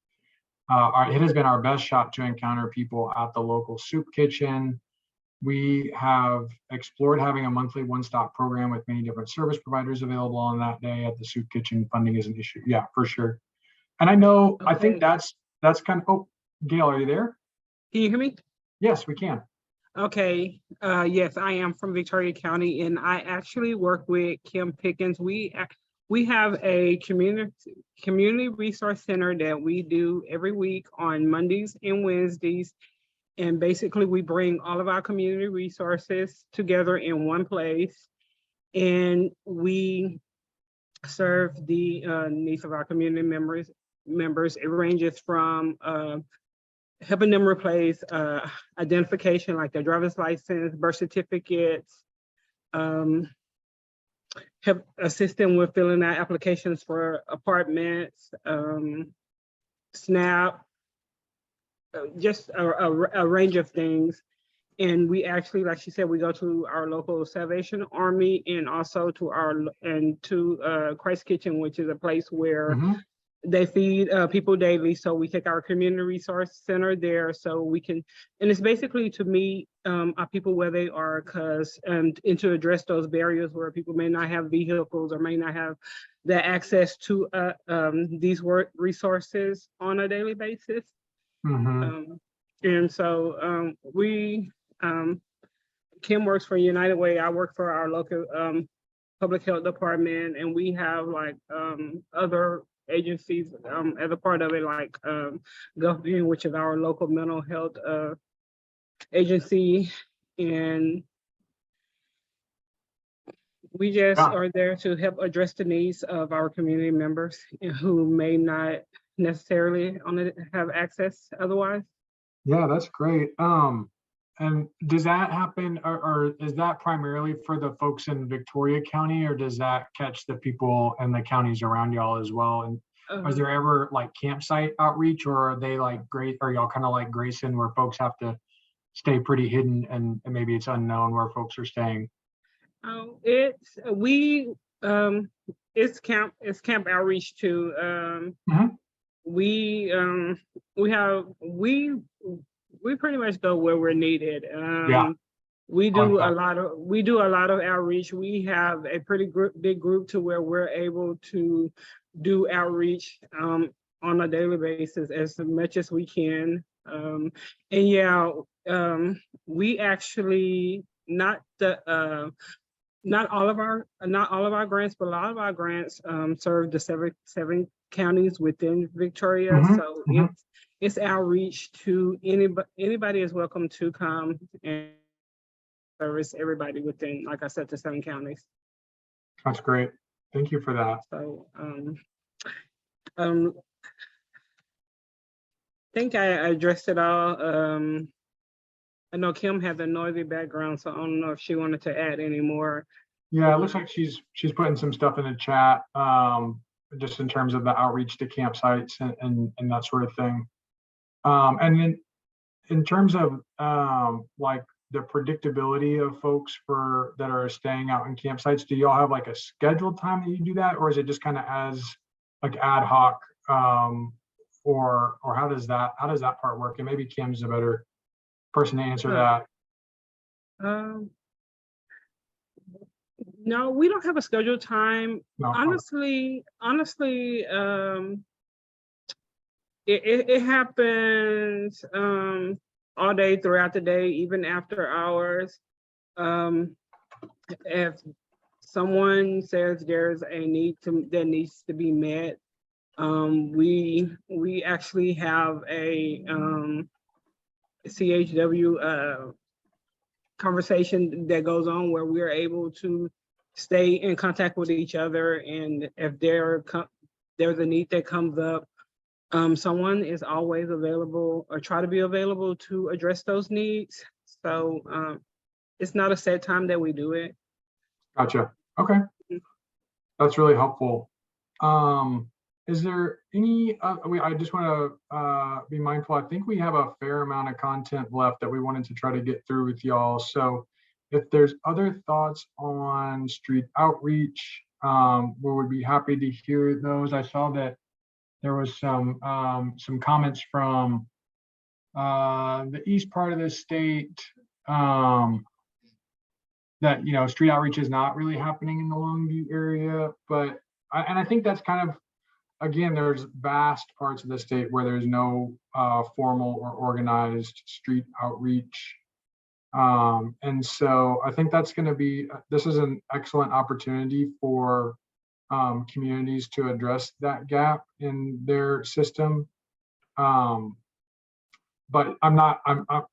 It has been our best shot to encounter people at the local soup kitchen. We have explored having a monthly one-stop program with many different service providers available on that day at the soup kitchen. Funding is an issue. Yeah, for sure. And I know, okay. I think that's kind of, oh, Gail, are you there? Can you hear me? Yes, we can. Okay, yes, I am from Victoria County, and I actually work with Kim Pickens. We have a community resource center that we do every week on Mondays and Wednesdays. And basically we bring all of our community resources together in one place, and we serve the needs of our community members. It ranges from helping them replace identification like their driver's license, birth certificates, help assist them with filling out applications for apartments, SNAP, just a range of things. And we actually, like she said, we go to our local Salvation Army and also to Christ Kitchen, which is a place where they feed people daily. So we take our community resource center there so we can, and it's basically to meet our people where they are, and to address those barriers where people may not have vehicles or may not have the access to these work resources on a daily basis. And so Kim works for United Way. I work for our local public health department, and we have like other agencies as a part of it, like CoC, which is our local mental health agency, and we just are there to help address the needs of our community members who may not necessarily have access otherwise. Yeah, that's great. And does that happen, or is that primarily for the folks in Victoria County, or does that catch the people in the counties around y'all as well? And is there ever like campsite outreach, or are they like great? Are y'all kind of like Grayson, where folks have to stay pretty hidden and maybe it's unknown where folks are staying? It's camp outreach too. We pretty much go where we're needed. We do a lot of outreach. We have a pretty big group to where we're able to do outreach on a daily basis as much as we can. We actually not all of our grants, but a lot of our grants serve the seven counties within Victoria. So it's outreach to anybody is welcome to come and service everybody within, like I said, the 7 counties. That's great. Thank you for that. So I think I addressed it all. I know Kim had a noisy background, so I don't know if she wanted to add any more. Yeah, it looks like she's putting some stuff in the chat, just in terms of the outreach to campsites and that sort of thing. And then in terms of like the predictability of folks that are staying out in campsites, do y'all have like a scheduled time that you do that, or is it just kind of as like ad hoc, or how does that part work? And maybe Kim's a better person to answer that. No, we don't have a scheduled time. No. Honestly, it happens all day throughout the day, even after hours. If someone says there's a need that needs to be met, we actually have a CHW conversation that goes on where we're able to stay in contact with each other, and if there's a need that comes up, someone is always available or try to be available to address those needs. So it's not a set time that we do it. Gotcha. Okay, that's really helpful. Is there any, I just want to be mindful, I think we have a fair amount of content left that we wanted to try to get through with y'all. So if there's other thoughts on street outreach, we would be happy to hear those. I saw that there was some comments from the east part of the state that, street outreach is not really happening in the Longview area, but I think that's kind of, again, there's vast parts of the state where there's no formal or organized street outreach. And so I think that's going to be, this is an excellent opportunity for communities to address that gap in their system. But I'm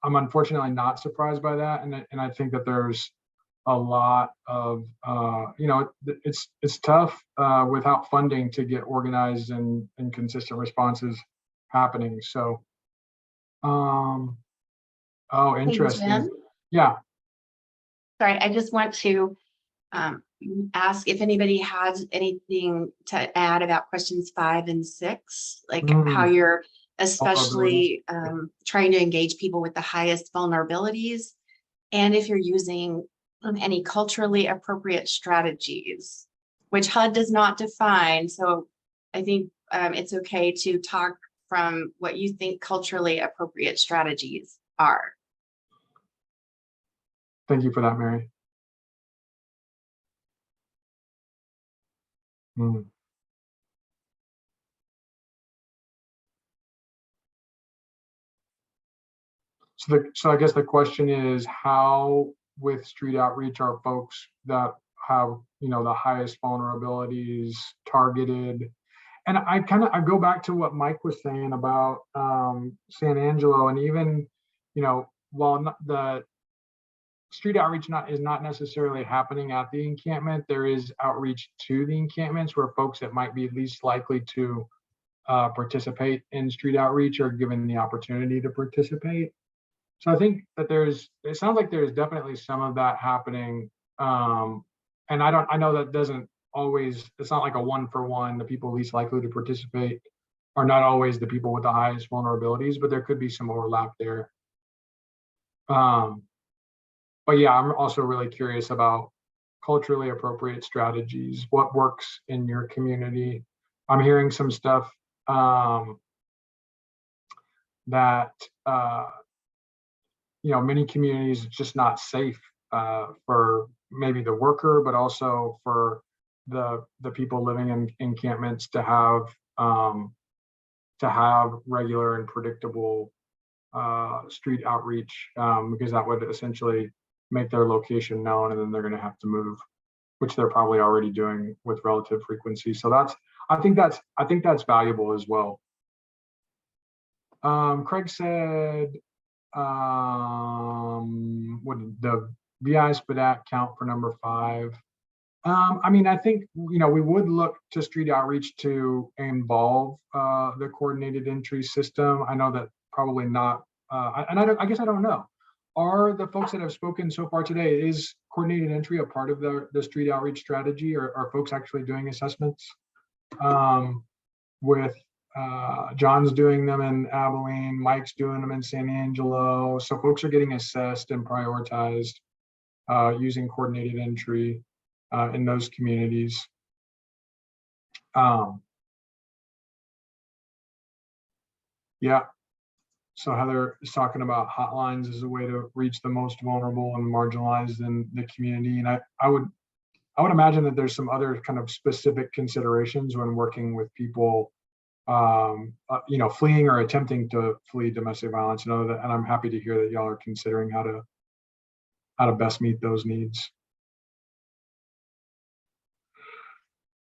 unfortunately not surprised by that. And I think that there's a lot of, it's tough without funding to get organized and consistent responses happening. So, interesting. Hey, Jim? Yeah. Sorry, I just want to ask if anybody has anything to add about questions 5 and 6, like how you're especially trying to engage people with the highest vulnerabilities, and if you're using any culturally appropriate strategies, which HUD does not define. So I think it's okay to talk from what you think culturally appropriate strategies are. Thank you for that, Mary. Hmm. So I guess the question is, how with street outreach are folks that have, the highest vulnerabilities targeted? And I go back to what Mike was saying about San Angelo, and even, while the street outreach is not necessarily happening at the encampment, there is outreach to the encampments where folks that might be least likely to participate in street outreach are given the opportunity to participate. So I think that it sounds like there's definitely some of that happening. And I know that doesn't always, it's not like a 1-for-1, the people least likely to participate are not always the people with the highest vulnerabilities, but there could be some overlap there. But yeah, I'm also really curious about culturally appropriate strategies. What works in your community? I'm hearing some stuff that, many communities, it's just not safe for maybe the worker, but also for the people living in encampments to have regular and predictable street outreach, because that would essentially make their location known, and then they're going to have to move, which they're probably already doing with relative frequency. So I think that's valuable as well. Craig said, what did the VI SPDAT count for number 5? I think, we would look to street outreach to involve the coordinated entry system. I know that probably not, I guess I don't know. Are the folks that have spoken so far today, is coordinated entry a part of the street outreach strategy, or are folks actually doing assessments with John's doing them in Abilene, Mike's doing them in San Angelo. So folks are getting assessed and prioritized using coordinated entry in those communities. Yeah. So Heather is talking about hotlines as a way to reach the most vulnerable and marginalized in the community. And I would imagine that there's some other kind of specific considerations when working with people fleeing or attempting to flee domestic violence, and I'm happy to hear that y'all are considering how to best meet those needs.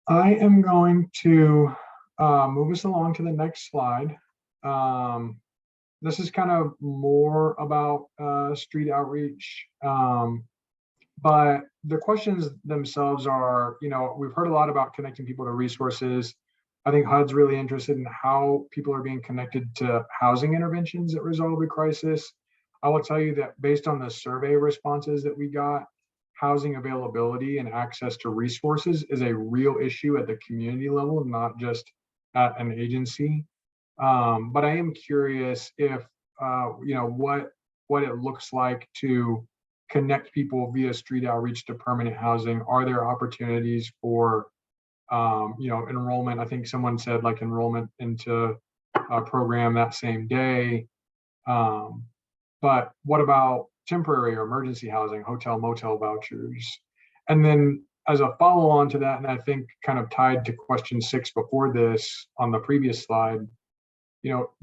I am going to move us along to the next slide. This is kind of more about street outreach, but the questions themselves are, we've heard a lot about connecting people to resources. I think HUD's really interested in how people are being connected to housing interventions that resolve the crisis. I will tell you that based on the survey responses that we got, housing availability and access to resources is a real issue at the community level, not just at an agency. But I am curious if, what it looks like to connect people via street outreach to permanent housing. Are there opportunities for enrollment? I think someone said like enrollment into a program that same day. But what about temporary or emergency housing, hotel, motel vouchers? And then as a follow on to that, and I think kind of tied to question 6 before this on the previous slide,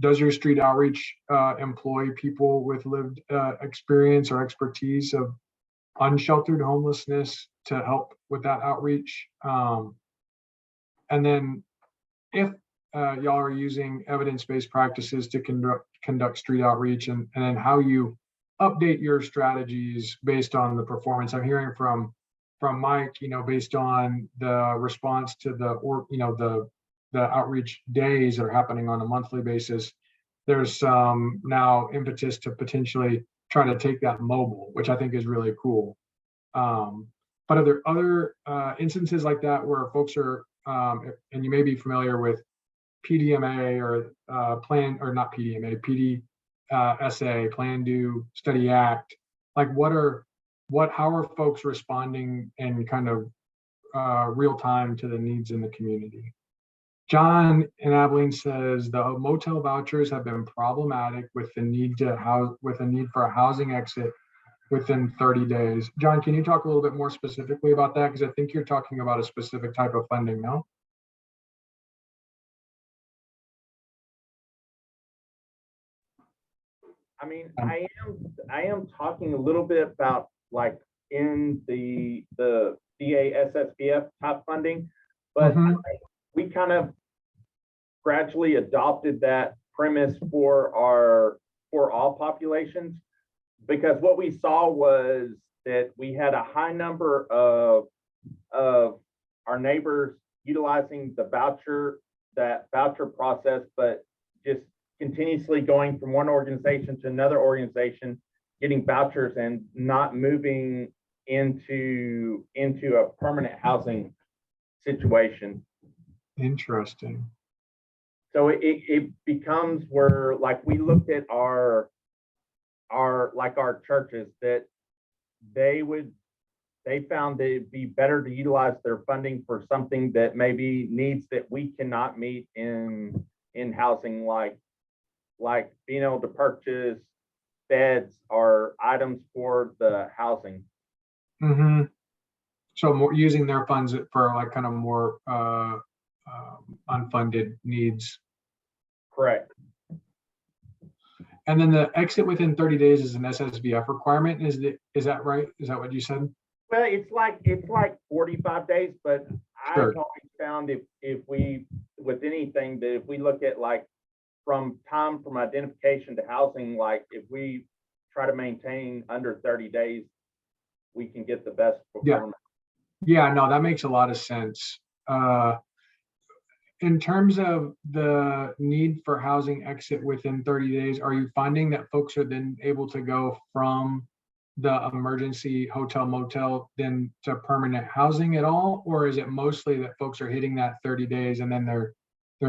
does your street outreach employ people with lived experience or expertise of unsheltered homelessness to help with that outreach? And then if y'all are using evidence-based practices to conduct street outreach, and then how you update your strategies based on the performance. I'm hearing from Mike, based on the response to the outreach days that are happening on a monthly basis, there's some now impetus to potentially try to take that mobile, which I think is really cool. But are there other instances like that where folks are, and you may be familiar with PDMA or plan, or not PDMA, PDSA, Plan, Do, Study, Act. Like how are folks responding in kind of real time to the needs in the community? John in Abilene says the motel vouchers have been problematic with the need for a housing exit within 30 days. John, can you talk a little bit more specifically about that? Because I think you're talking about a specific type of funding, no? I mean, I am talking a little bit about like in the VA SSVF type funding, but we kind of gradually adopted that premise for all populations, because what we saw was that we had a high number of our neighbors utilizing that voucher process, but just continuously going from one organization to another organization, getting vouchers and not moving into a permanent housing situation. Interesting. So it becomes where, like, we looked at our churches, that they found that it'd be better to utilize their funding for something that maybe needs that we cannot meet in housing, like being able to purchase beds or items for the housing. So more using their funds for like kind of more unfunded needs. Correct. And then the exit within 30 days is an SSVF requirement. Is that right? Is that what you said? Well, it's like 45 days, but Sure. I've always found if we, with anything, that if we look at like from identification to housing, like if we try to maintain under 30 days, we can get the best performance. Yeah, no, that makes a lot of sense. In terms of the need for housing exit within 30 days, are you finding that folks are then able to go from the emergency hotel motel then to permanent housing at all? Or is it mostly that folks are hitting that 30 days and then they're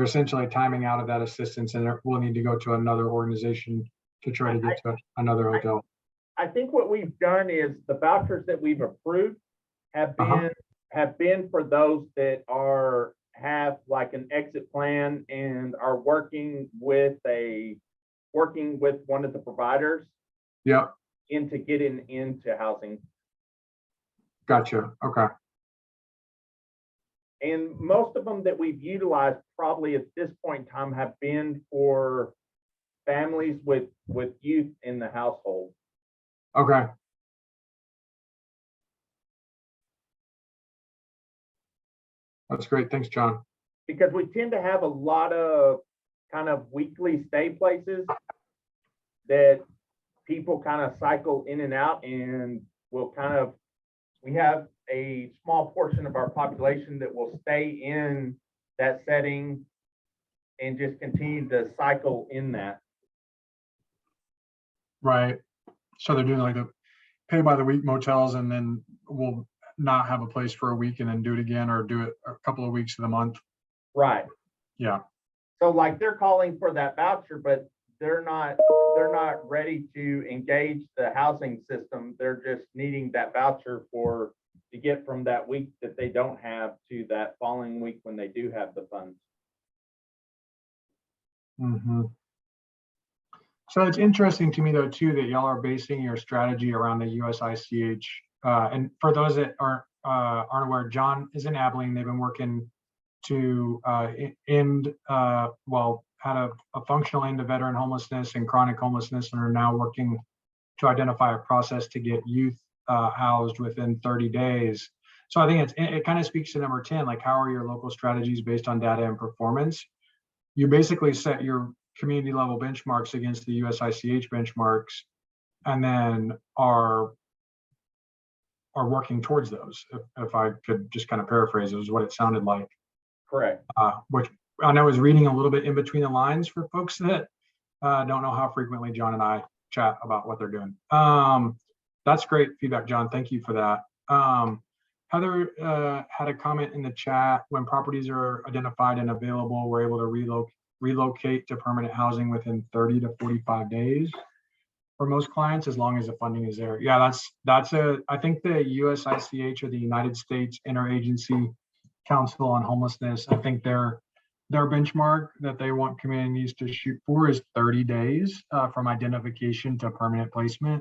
essentially timing out of that assistance and will need to go to another organization to try to get to another hotel? I think what we've done is the vouchers that we've approved have been for those that have like an exit plan and are working with one of the providers. Yep. Into getting into housing. Gotcha. Okay. And most of them that we've utilized probably at this point in time have been for families with youth in the household. Okay. That's great. Thanks, John. Because we tend to have a lot of kind of weekly stay places that people kind of cycle in and out, and we have a small portion of our population that will stay in that setting and just continue to cycle in that. Right. So they're doing like a pay by the week motels and then we'll not have a place for a week and then do it again, or do it a couple of weeks of the month. Right. Yeah. So like they're calling for that voucher, but they're not ready to engage the housing system. They're just needing that voucher to get from that week that they don't have to that following week when they do have the funds. So it's interesting to me though too that y'all are basing your strategy around the USICH. And for those that aren't aware, John is in Abilene. They've been working to had a functional end to veteran homelessness and chronic homelessness, and are now working to identify a process to get youth housed within 30 days. So I think it kind of speaks to number 10, like how are your local strategies based on data and performance? You basically set your community level benchmarks against the USICH benchmarks, and then are working towards those. If I could just kind of paraphrase, it was what it sounded like. Correct. Which I was reading a little bit in between the lines for folks that don't know how frequently John and I chat about what they're doing. That's great feedback, John. Thank you for that. Heather had a comment in the chat. When properties are identified and available, we're able to relocate to permanent housing within 30 to 45 days for most clients, as long as the funding is there. Yeah, I think the USICH, or the United States Interagency Council on Homelessness, I think their their benchmark that they want communities to shoot for is 30 days from identification to permanent placement.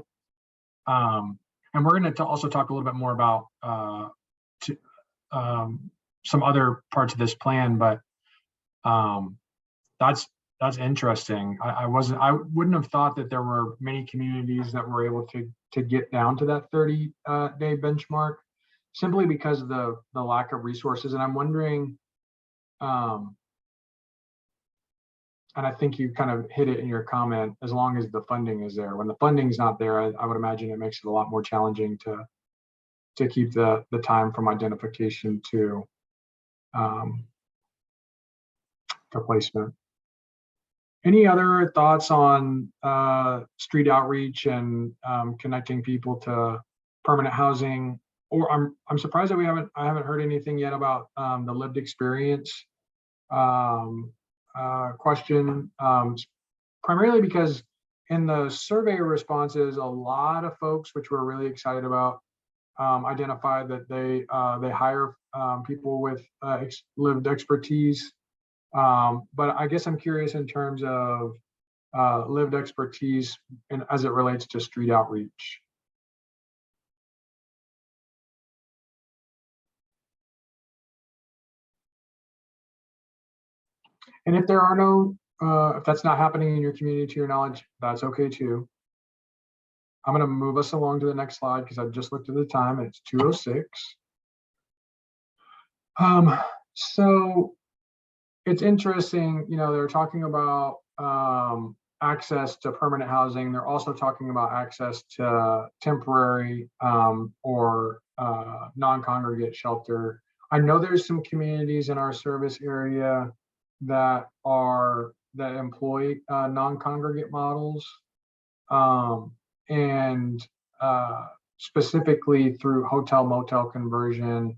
And we're going to also talk a little bit more about some other parts of this plan, but that's interesting. I wouldn't have thought that there were many communities that were able to get down to that 30-day benchmark, simply because of the lack of resources. And I'm wondering, and I think you kind of hit it in your comment, as long as the funding is there. When the funding's not there, I would imagine it makes it a lot more challenging to keep the time from identification to placement. Any other thoughts on street outreach and connecting people to permanent housing? Or I'm surprised that I haven't heard anything yet about the lived experience question, primarily because in the survey responses, a lot of folks, which we're really excited about, identified that they hire people with lived expertise. But I guess I'm curious in terms of lived expertise and as it relates to street outreach. And if there are no, if that's not happening in your community to your knowledge, that's okay too. I'm going to move us along to the next slide because I just looked at the time. It's 2:06. So it's interesting, they're talking about access to permanent housing. They're also talking about access to temporary or non-congregate shelter. I know there's some communities in our service area that employ non-congregate models, and specifically through hotel motel conversion.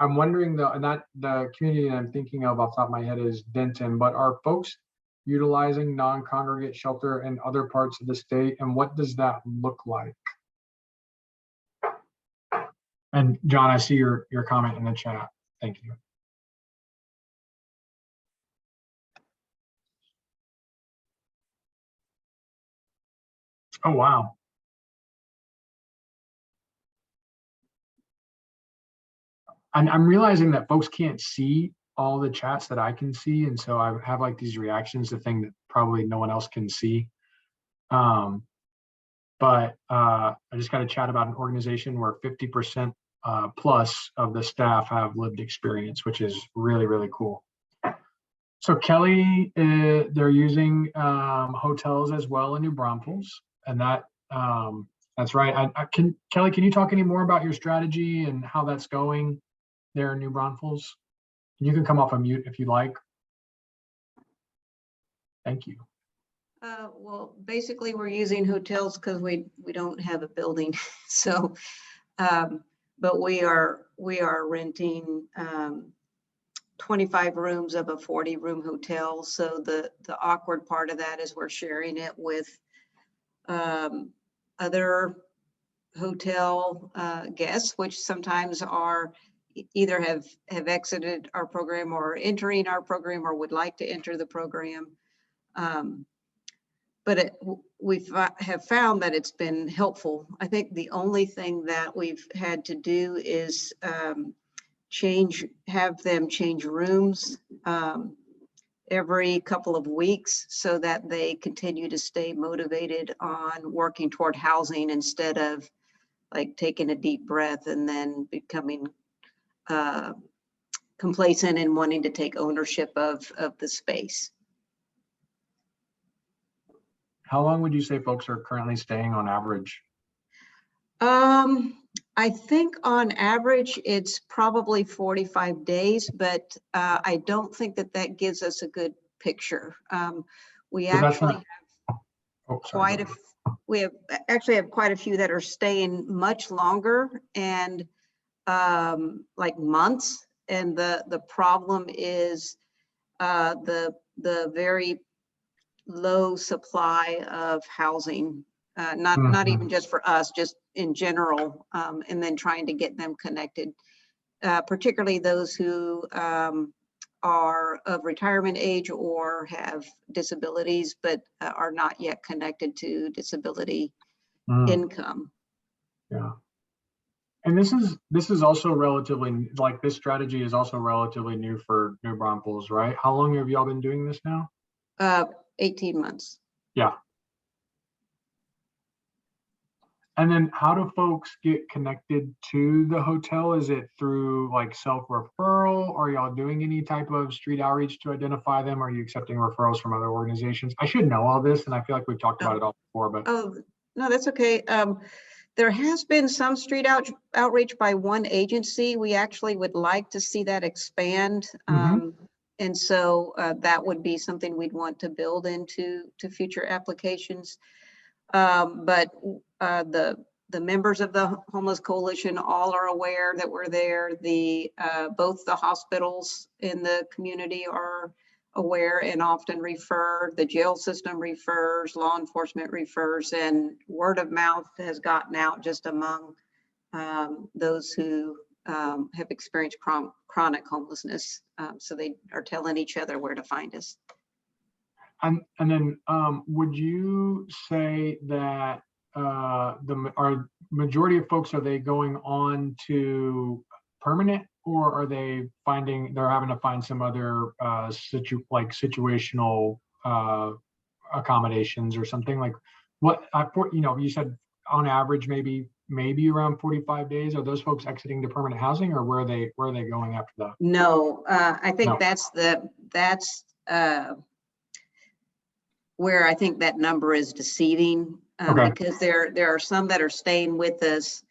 I'm wondering though, and that the community that I'm thinking of off the top of my head is Denton, but are folks utilizing non-congregate shelter in other parts of the state, and what does that look like? And John, I see your comment in the chat. Thank you. Oh, wow. And I'm realizing that folks can't see all the chats that I can see. And so I have like these reactions to things that probably no one else can see. But I just got a chat about an organization where 50% plus of the staff have lived experience, which is really, really cool. So Kelly, they're using hotels as well in New Braunfels, and that's right. Kelly, can you talk any more about your strategy and how that's going there in New Braunfels? You can come off a mute if you like. Thank you. Well, basically, we're using hotels because we don't have a building. So, but we are renting 25 rooms of a 40-room hotel. So the awkward part of that is we're sharing it with other hotel guests, which sometimes are either have exited our program or entering our program or would like to enter the program. But we have found that it's been helpful. I think the only thing that we've had to do is have them change rooms every couple of weeks so that they continue to stay motivated on working toward housing instead of like taking a deep breath and then becoming complacent and wanting to take ownership of the space. How long would you say folks are currently staying on average? I think on average, it's probably 45 days, but I don't think that gives us a good picture. We actually have quite a few that are staying much longer and like months. And the problem is the very low supply of housing, not even just for us, just in general, and then trying to get them connected, particularly those who are of retirement age or have disabilities, but are not yet connected to disability income. Yeah. And this is also relatively, like, this strategy is also relatively new for New Braunfels, right? How long have y'all been doing this now? 18 months. Yeah. And then how do folks get connected to the hotel? Is it through like self-referral? Are y'all doing any type of street outreach to identify them? Are you accepting referrals from other organizations? I should know all this, and I feel like we've talked about it all before, but. Oh, no, that's okay. There has been some street outreach by one agency. We actually would like to see that expand. And so that would be something we'd want to build into future applications. But the members of the Homeless Coalition all are aware that we're there. Both the hospitals in the community are aware and often refer. The jail system refers, law enforcement refers, and word of mouth has gotten out just among those who have experienced chronic homelessness. So they are telling each other where to find us. And then would you say that our majority of folks, are they going on to permanent, or are they they're having to find some other situational accommodations or something? Like what, you said on average maybe around 45 days. Are those folks exiting to permanent housing, or where are they going after that? No, I think that's where I think that number is deceiving, because there are some that are staying with us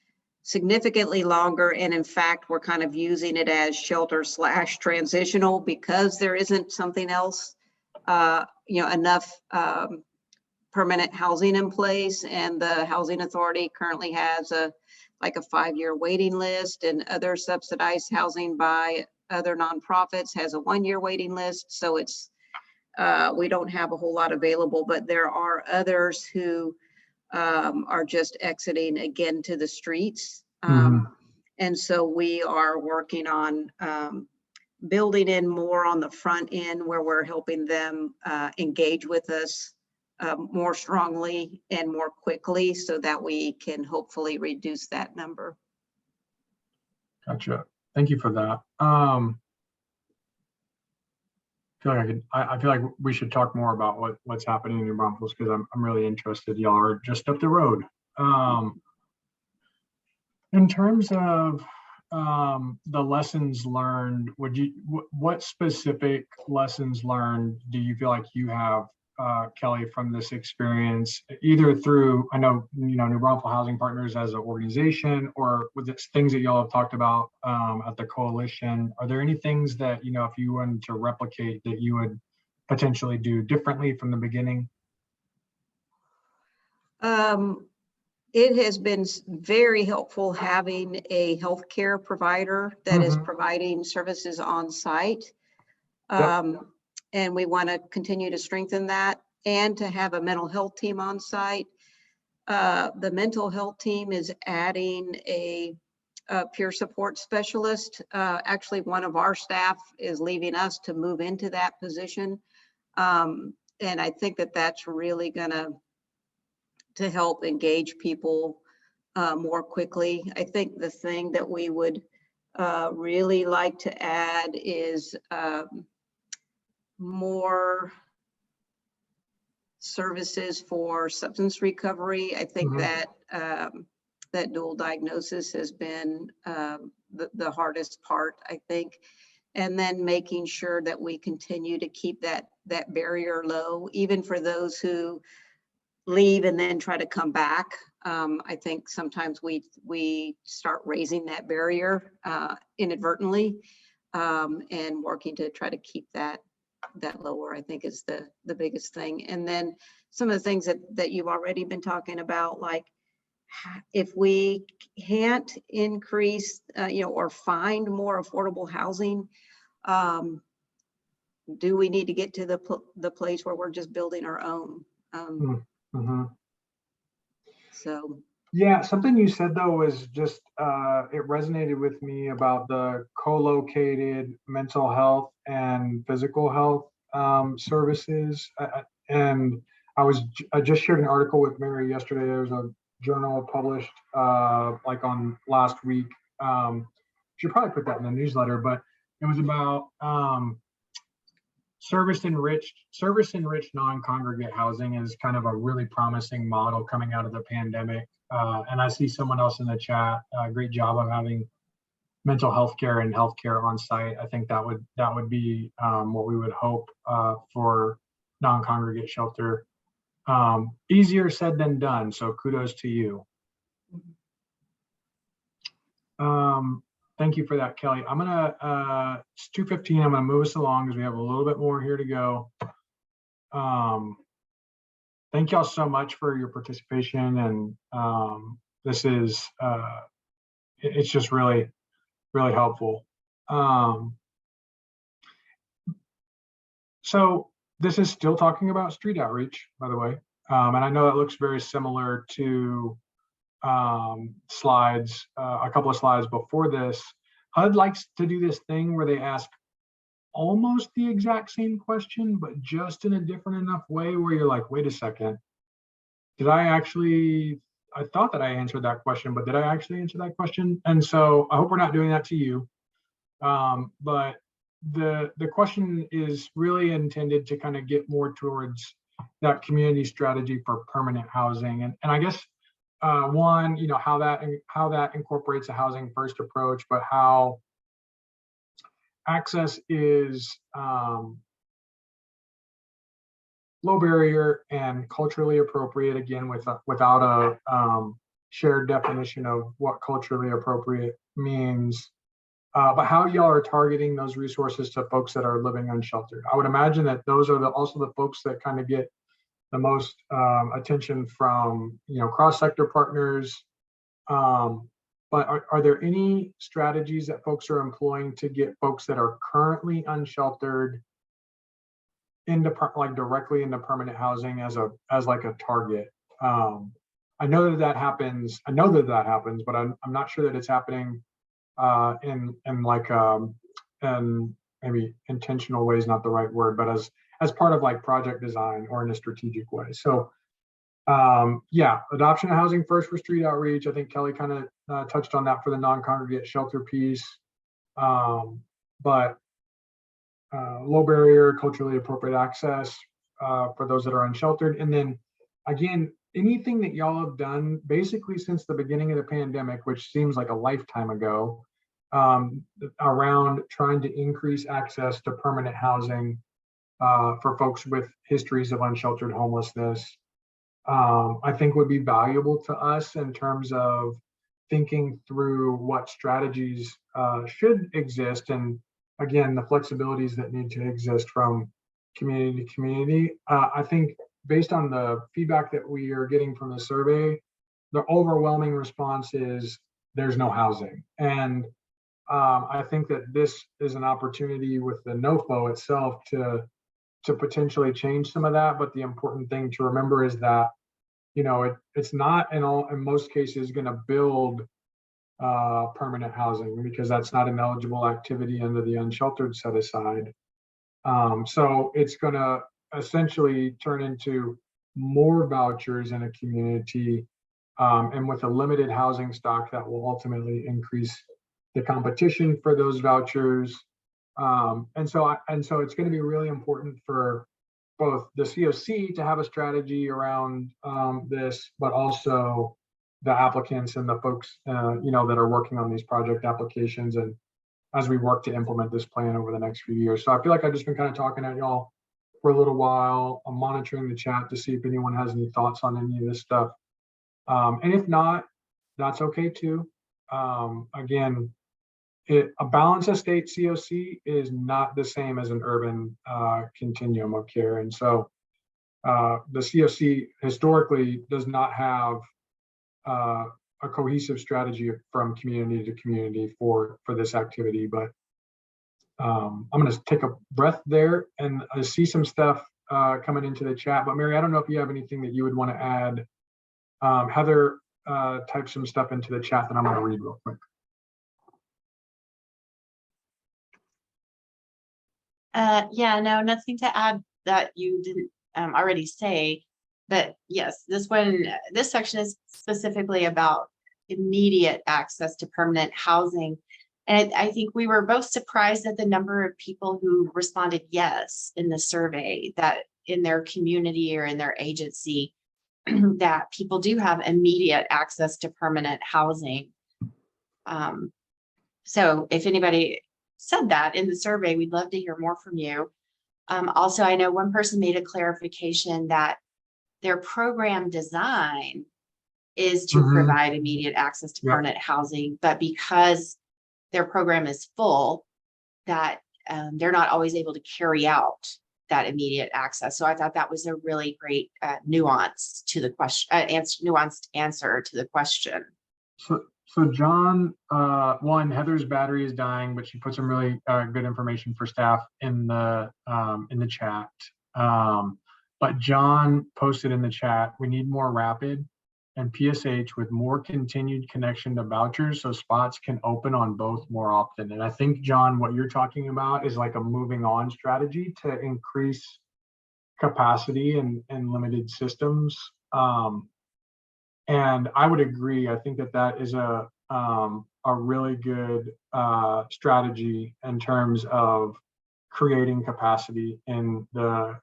significantly longer, and in fact we're kind of using it as shelter/transitional because there isn't something else, enough permanent housing in place, and the housing authority currently has a 5-year waiting list, and other subsidized housing by other nonprofits has a 1-year waiting list. So it's we don't have a whole lot available, but there are others who are just exiting again to the streets. And so we are working on building in more on the front end, where we're helping them engage with us more strongly and more quickly, so that we can hopefully reduce that number. Gotcha. Thank you for that. I feel like we should talk more about what's happening in New Braunfels, because I'm really interested. Y'all are just up the road. In terms of the lessons learned, what specific lessons learned do you feel like you have, Kelly, from this experience, either through, I know, New Braunfels Housing Partners as an organization, or with the things that y'all have talked about at the coalition? Are there any things that, if you wanted to replicate, that you would potentially do differently from the beginning? It has been very helpful having a healthcare provider that is providing services on site. And we want to continue to strengthen that, and to have a mental health team on site. The mental health team is adding a peer support specialist. Actually, one of our staff is leaving us to move into that position. And I think that that's really gonna to help engage people more quickly. I think the thing that we would really like to add is more services for substance recovery. I think that that dual diagnosis has been the hardest part, I think. And then making sure that we continue to keep that barrier low, even for those who leave and then try to come back. I think sometimes we start raising that barrier inadvertently, and working to try to keep that lower, I think, is the biggest thing. And then some of the things that you've already been talking about, like if we can't increase, or find more affordable housing, do we need to get to the place where we're just building our own? So Yeah, something you said though was just, it resonated with me about the co-located mental health and physical health services. And I just shared an article with Mary yesterday. There was a journal published like on last week. Should probably put that in the newsletter, but it was about service enriched non-congregate housing is kind of a really promising model coming out of the pandemic. And I see someone else in the chat, great job of having mental health care and healthcare on site. I think that would be what we would hope for non-congregate shelter. Easier said than done, so kudos to you. Thank you for that, Kelly. I'm gonna, it's 2:15, I'm gonna move us along because we have a little bit more here to go. Thank y'all so much for your participation, and this is, it's just really, really helpful. So this is still talking about street outreach, by the way, and I know it looks very similar to slides, a couple of slides before this. HUD likes to do this thing where they ask almost the exact same question, but just in a different enough way where you're like, wait a second, I thought that I answered that question, but did I actually answer that question? And so I hope we're not doing that to you. But the question is really intended to kind of get more towards that community strategy for permanent housing. And I guess one, you know, how that incorporates a housing first approach, but how access is low barrier and culturally appropriate, again, without a shared definition of what culturally appropriate means, but how y'all are targeting those resources to folks that are living unsheltered. I would imagine that those are also the folks that kind of get the most attention from, you know, cross-sector partners. But are there any strategies that folks are employing to get folks that are currently unsheltered into like directly into permanent housing as like a target? I know that happens, but I'm not sure that it's happening in like and maybe intentional way is not the right word, but as part of like project design or in a strategic way. So yeah, adoption of housing first for street outreach. I think Kelly kind of touched on that for the non-congregate shelter piece, but low barrier, culturally appropriate access for those that are unsheltered. And then again, anything that y'all have done basically since the beginning of the pandemic, which seems like a lifetime ago, around trying to increase access to permanent housing for folks with histories of unsheltered homelessness, I think would be valuable to us in terms of thinking through what strategies should exist, and again, the flexibilities that need to exist from community to community. I think based on the feedback that we are getting from the survey, the overwhelming response is there's no housing. And I think that this is an opportunity with the NOFO itself to potentially change some of that. But the important thing to remember is that, you know, it's not in most cases going to build permanent housing, because that's not an eligible activity under the unsheltered set aside. So it's going to essentially turn into more vouchers in a community, and with a limited housing stock that will ultimately increase the competition for those vouchers. And so it's going to be really important for both the CoC to have a strategy around this, but also the applicants and the folks you know, that are working on these project applications, and as we work to implement this plan over the next few years. So I feel like I've just been kind of talking at y'all for a little while. I'm monitoring the chat to see if anyone has any thoughts on any of this stuff. And if not, that's okay too. Again, a balanced estate CoC is not the same as an urban continuum of care. And so the CoC historically does not have a cohesive strategy from community to community for this activity. But I'm going to take a breath there, and I see some stuff coming into the chat. But Mary, I don't know if you have anything that you would want to add. Heather type some stuff into the chat that I'm going to read real quick. Yeah, no, nothing to add that you didn't already say. But yes, this section is specifically about immediate access to permanent housing. And I think we were both surprised at the number of people who responded yes in the survey, that in their community or in their agency, that people do have immediate access to permanent housing. So if anybody said that in the survey, we'd love to hear more from you. Also, I know one person made a clarification that their program design is to provide immediate access to permanent housing, but because their program is full, that they're not always able to carry out that immediate access. So I thought that was a really great nuance to the question, nuanced answer to the question. So John, one, Heather's battery is dying, but she put some really good information for staff in the chat. But John posted in the chat, we need more rapid and PSH with more continued connection to vouchers so spots can open on both more often. And I think, John, what you're talking about is like a moving on strategy to increase capacity in limited systems. And I would agree. I think that is a really good strategy in terms of creating capacity in the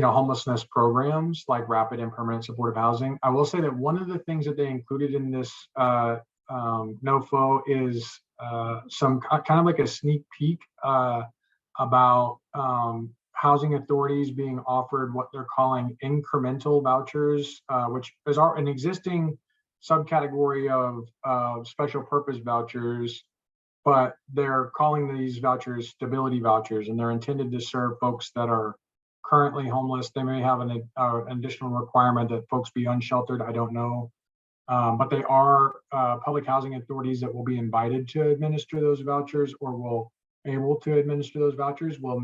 homelessness programs like rapid and permanent supportive housing. I will say that one of the things that they included in this NOFO is some kind of like a sneak peek about housing authorities being offered what they're calling incremental vouchers, which is an existing subcategory of special purpose vouchers, but they're calling these vouchers stability vouchers, and they're intended to serve folks that are currently homeless. They may have an additional requirement that folks be unsheltered. I don't know. But they are public housing authorities that will be invited to administer those vouchers or will able to administer those vouchers. Will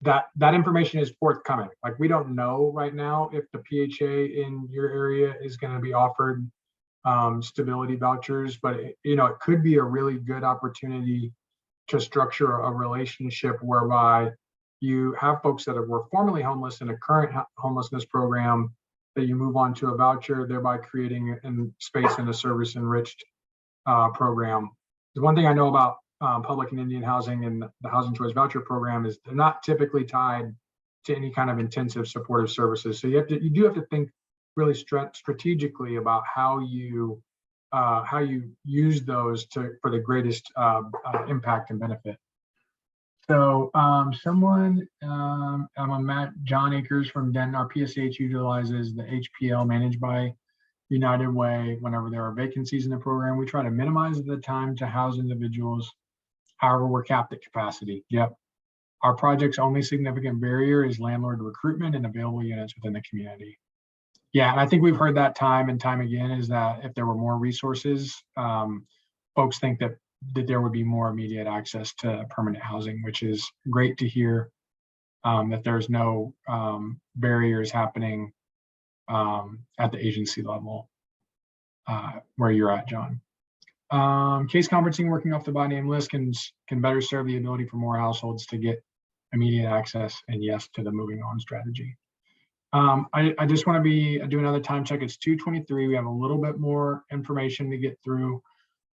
that information is forthcoming. Like, we don't know right now if the PHA in your area is going to be offered stability vouchers, but it could be a really good opportunity to structure a relationship whereby you have folks that were formerly homeless in a current homelessness program, that you move on to a voucher, thereby creating space in a service enriched program. The one thing I know about public and Indian housing and the Housing Choice Voucher Program is they're not typically tied to any kind of intensive supportive services. So you do have to think really strategically about how you use those for the greatest impact and benefit. So John Akers from Denton, our PSH utilizes the HPL managed by United Way. Whenever there are vacancies in the program, we try to minimize the time to house individuals. However, we're capped at capacity. Yep. Our project's only significant barrier is landlord recruitment and available units within the community. Yeah, and I think we've heard that time and time again, is that if there were more resources, folks think that there would be more immediate access to permanent housing, which is great to hear, that there's no barriers happening at the agency level where you're at, John. Case conferencing working off the by name list can better serve the ability for more households to get immediate access and yes to the moving on strategy. I just want to do another time check. It's 2:23. We have a little bit more information to get through.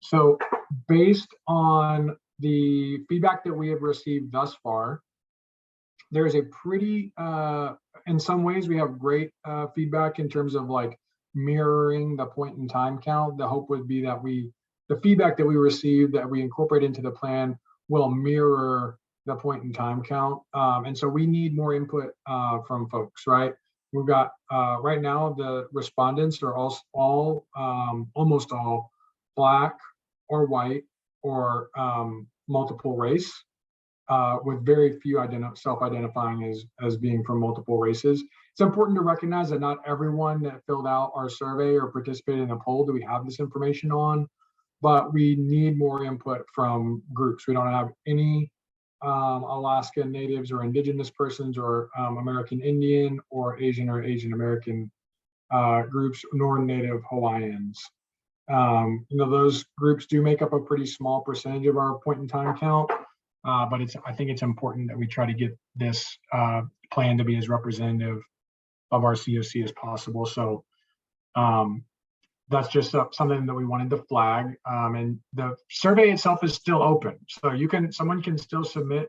So based on the feedback that we have received thus far, there is a pretty, in some ways we have great feedback in terms of like mirroring the point in time count. The hope would be that the feedback that we receive that we incorporate into the plan will mirror the point in time count. And so we need more input from folks, right? We've got, right now, the respondents are almost all Black or white or multiple race, with very few self-identifying as being from multiple races. It's important to recognize that not everyone that filled out our survey or participated in the poll do we have this information on, but we need more input from groups. We don't have any Alaska Natives or Indigenous persons or American Indian or Asian American groups, nor Native Hawaiians. Those groups do make up a pretty small percentage of our point in time count, but I think it's important that we try to get this plan to be as representative of our CoC as possible. So that's just something that we wanted to flag. And the survey itself is still open. So someone can still submit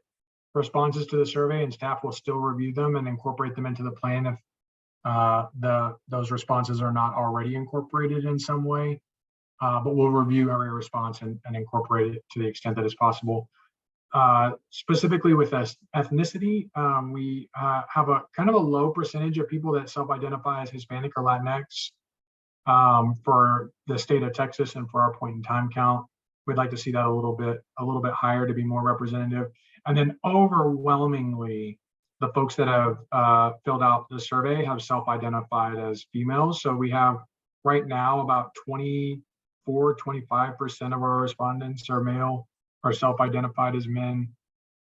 responses to the survey and staff will still review them and incorporate them into the plan if those responses are not already incorporated in some way. But we'll review every response and incorporate it to the extent that is possible. Specifically with ethnicity, we have a kind of a low percentage of people that self-identify as Hispanic or Latinx for the state of Texas and for our point in time count. We'd like to see that a little bit higher to be more representative. And then overwhelmingly, the folks that have filled out the survey have self-identified as females. So we have right now about 25% of our respondents are male, are self-identified as men.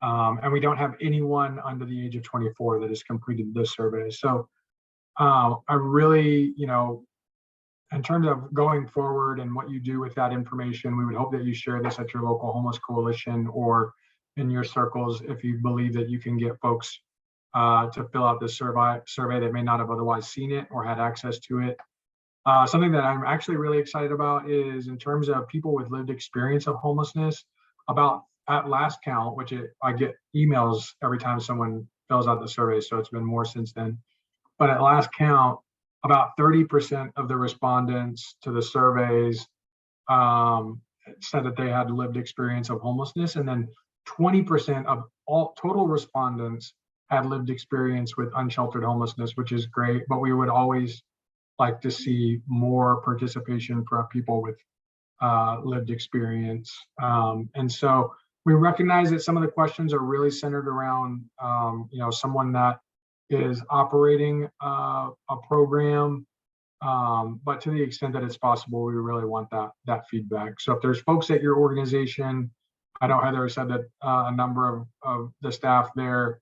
And we don't have anyone under the age of 24 that has completed this survey. So I really, in terms of going forward and what you do with that information, we would hope that you share this at your local homeless coalition or in your circles if you believe that you can get folks to fill out this survey that may not have otherwise seen it or had access to it. Something that I'm actually really excited about is in terms of people with lived experience of homelessness, at last count, I get emails every time someone fills out the survey, so it's been more since then. But at last count, about 30% of the respondents to the surveys said that they had lived experience of homelessness, and then 20% of all total respondents had lived experience with unsheltered homelessness, which is great, but we would always like to see more participation for people with lived experience. And so we recognize that some of the questions are really centered around, someone that is operating a program, but to the extent that it's possible, we really want that feedback. So if there's folks at your organization, I know Heather said that a number of the staff there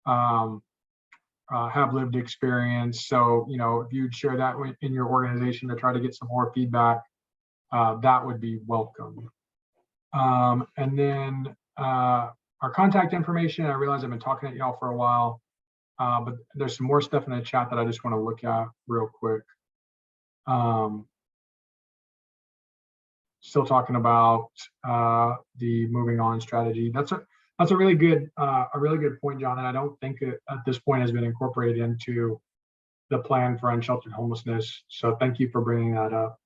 have lived experience. So, if you'd share that in your organization to try to get some more feedback, that would be welcome. And then our contact information, I realize I've been talking at y'all for a while, but there's some more stuff in the chat that I just want to look at real quick. Still talking about the moving on strategy. That's a really good point, John, and I don't think it at this point has been incorporated into the plan for unsheltered homelessness. So thank you for bringing that up.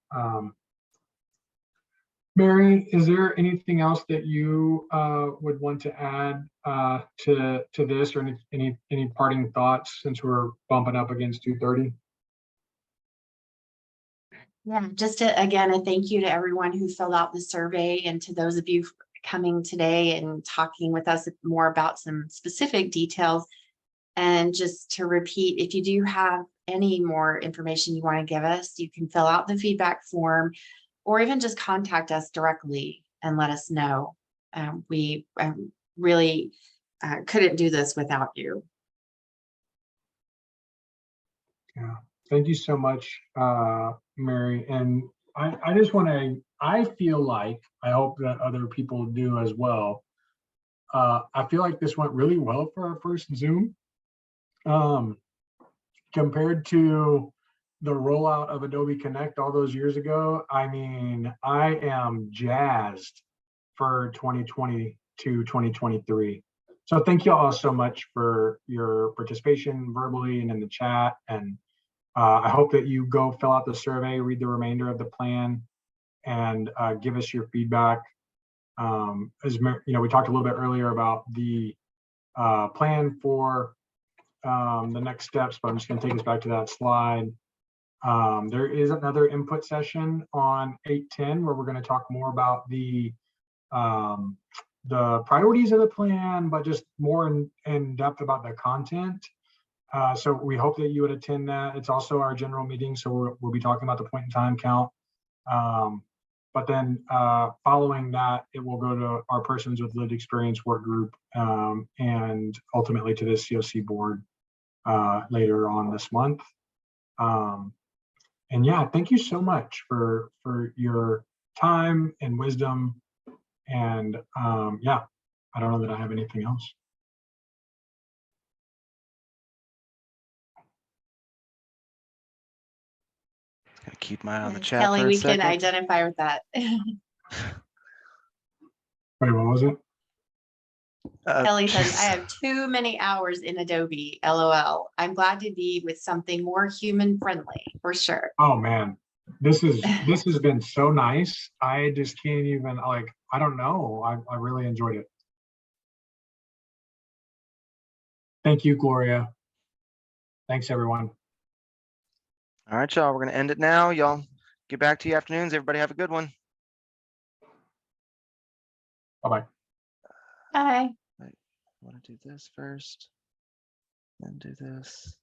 Mary, is there anything else that you would want to add to this, or any parting thoughts since we're bumping up against 2:30? Yeah, just again, a thank you to everyone who filled out the survey, and to those of you coming today and talking with us more about some specific details. And just to repeat, if you do have any more information you want to give us, you can fill out the feedback form, or even just contact us directly and let us know. We really couldn't do this without you. Yeah, thank you so much, Mary. And I just want to, I feel like, I hope that other people do as well. I feel like this went really well for our first Zoom. Compared to the rollout of Adobe Connect all those years ago, I mean, I am jazzed for 2022, 2023. So thank you all so much for your participation verbally and in the chat. And I hope that you go fill out the survey, read the remainder of the plan, and give us your feedback. As we talked a little bit earlier about the plan for the next steps, but I'm just going to take us back to that slide. There is another input session on 8/10 where we're going to talk more about the priorities of the plan, but just more in depth about the content. So we hope that you would attend that. It's also our general meeting, so we'll be talking about the point in time count. But then following that, it will go to our Persons with Lived Experience work group and ultimately to the CoC board later on this month. And yeah, thank you so much for your time and wisdom. And yeah, I don't know that I have anything else. Gotta keep my eye on the Yes, chat Kelly, for a we can second. identify with that. Wait, what was it? Kelly says, I have too many hours in Adobe, LOL. I'm glad to be with something more human friendly, for sure. Oh man, this has been so nice. I just can't even, like, I don't know. I really enjoyed it. Thank you, Gloria. Thanks, everyone. All right, y'all, we're gonna end it now. Y'all get back to your afternoons. Everybody have a good one. Bye-bye. Bye. I want to do this first, then do this.